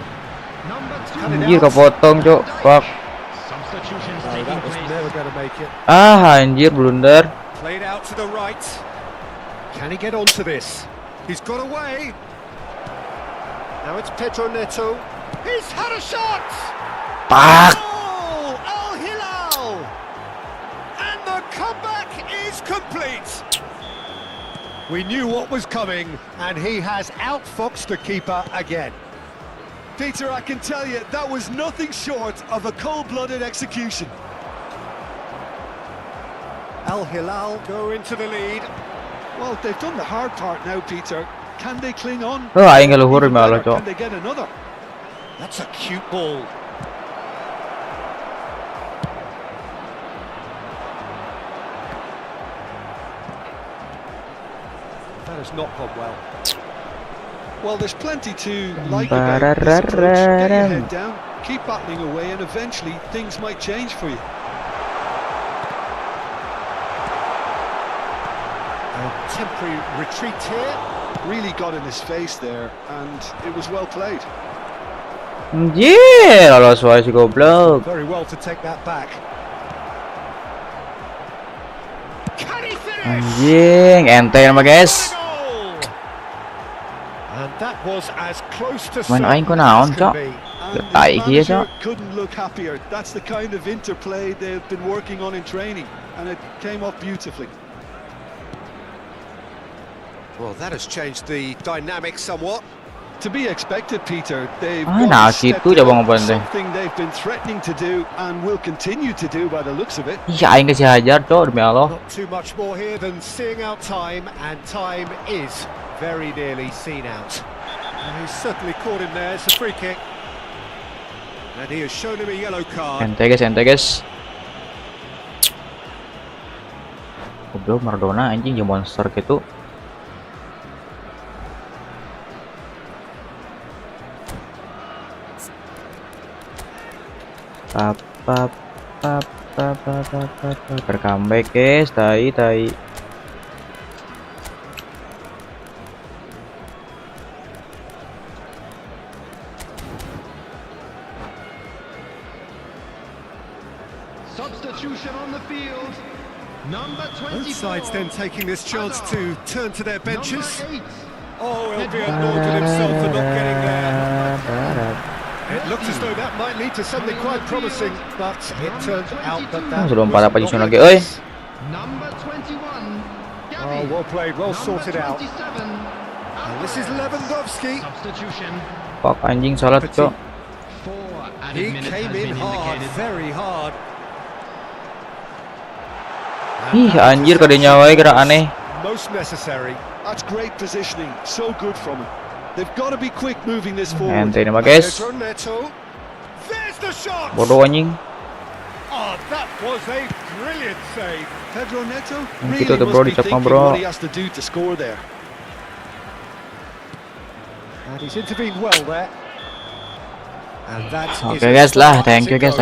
[SPEAKER 4] Number 2.
[SPEAKER 2] Cut it
[SPEAKER 1] Anjir
[SPEAKER 2] out.
[SPEAKER 1] kepotong cok. Fuck.
[SPEAKER 4] Substitutions
[SPEAKER 2] No,
[SPEAKER 4] taking
[SPEAKER 2] that was
[SPEAKER 4] place.
[SPEAKER 2] never going to make it.
[SPEAKER 1] Anjir blunder.
[SPEAKER 2] Played out to the right. Can he get onto this? He's got away. Now it's Pedro Neto. He's had a shot!
[SPEAKER 1] Pak.
[SPEAKER 2] Oh, Al Hilal! And the comeback is complete. We knew what was coming, and he has outfoxed the keeper again. Peter, I can tell you, that was nothing short of a cold-blooded execution. Al Hilal go into the lead. Well, they've done the hard part now, Peter. Can they cling on?
[SPEAKER 1] Oh, aing ngeluhur
[SPEAKER 2] Even
[SPEAKER 1] malah
[SPEAKER 2] better,
[SPEAKER 1] cok.
[SPEAKER 2] can they get another? That's a cute ball. That has not gone well. Well, there's plenty to like about this approach. Get your head down, keep battling away, and eventually things might change for you. A temporary retreat here. Really got in his face there, and it was well played.
[SPEAKER 1] Anjir, lolos wae si goblok.
[SPEAKER 2] Very well to take that back. Can he finish?
[SPEAKER 1] Anjing, ente mah guys.
[SPEAKER 2] And that was as close to
[SPEAKER 1] Main aing ko
[SPEAKER 2] certain
[SPEAKER 1] naon,
[SPEAKER 2] as can
[SPEAKER 1] Cok?
[SPEAKER 2] be. And the
[SPEAKER 1] Letai iki ya,
[SPEAKER 2] manager
[SPEAKER 1] Cok.
[SPEAKER 2] couldn't look happier. That's the kind of interplay they've been working on in training, and it came off beautifully. Well, that has changed the dynamic somewhat. To be expected, Peter. They've
[SPEAKER 1] Ah,
[SPEAKER 2] gone
[SPEAKER 1] nah,
[SPEAKER 2] a step
[SPEAKER 1] gitu coba
[SPEAKER 2] up,
[SPEAKER 1] ngapain deh.
[SPEAKER 2] something they've been threatening to do and will continue to do by the looks of it.
[SPEAKER 1] Ih, aing kasih hajar cok demi Allah.
[SPEAKER 2] Not too much more here than seeing out time, and time is very nearly seen out. And he's certainly caught him there. It's a free kick, and he has shown him a yellow card.
[SPEAKER 1] Ente guys. Goblok Maradona anjing jeung monster gitu. Tercomeback guys, tai.
[SPEAKER 4] Substitution on the field. Number 24.
[SPEAKER 2] Both sides then taking this chance to turn to their benches.
[SPEAKER 4] Number 8.
[SPEAKER 2] Oh, he'll be annoyed with himself for not getting there. It looked as though that might lead to something quite promising, but it turned out that that
[SPEAKER 1] Sudah
[SPEAKER 2] was
[SPEAKER 1] pada
[SPEAKER 2] not
[SPEAKER 1] posisi
[SPEAKER 2] the
[SPEAKER 1] lagi,
[SPEAKER 2] case.
[SPEAKER 4] Number 21.
[SPEAKER 2] Oh, well played, well sorted out.
[SPEAKER 4] 27.
[SPEAKER 2] And this is Lewandowski.
[SPEAKER 4] Substitution.
[SPEAKER 1] Fuck anjing salah cok.
[SPEAKER 4] 4 added
[SPEAKER 2] He
[SPEAKER 4] minutes
[SPEAKER 2] came
[SPEAKER 4] has
[SPEAKER 2] in
[SPEAKER 4] been
[SPEAKER 2] hard,
[SPEAKER 4] indicated.
[SPEAKER 2] very hard.
[SPEAKER 1] Ih, anjir kadenya wae gerak aneh.
[SPEAKER 2] Most necessary. That's great positioning. So good from him. They've got to be quick moving this forward.
[SPEAKER 1] Ente ini mah guys.
[SPEAKER 2] Pedro Neto. There's the shot.
[SPEAKER 1] Bodoh anjing.
[SPEAKER 2] Oh, that was a brilliant save. Pedro Neto
[SPEAKER 1] Kita
[SPEAKER 2] really
[SPEAKER 1] tuh, bro,
[SPEAKER 2] must be
[SPEAKER 1] dicap mah,
[SPEAKER 2] thinking
[SPEAKER 1] bro.
[SPEAKER 2] what he has to do to score there. And he's intervened well there. And that is
[SPEAKER 1] Oke guys lah, thank you guys.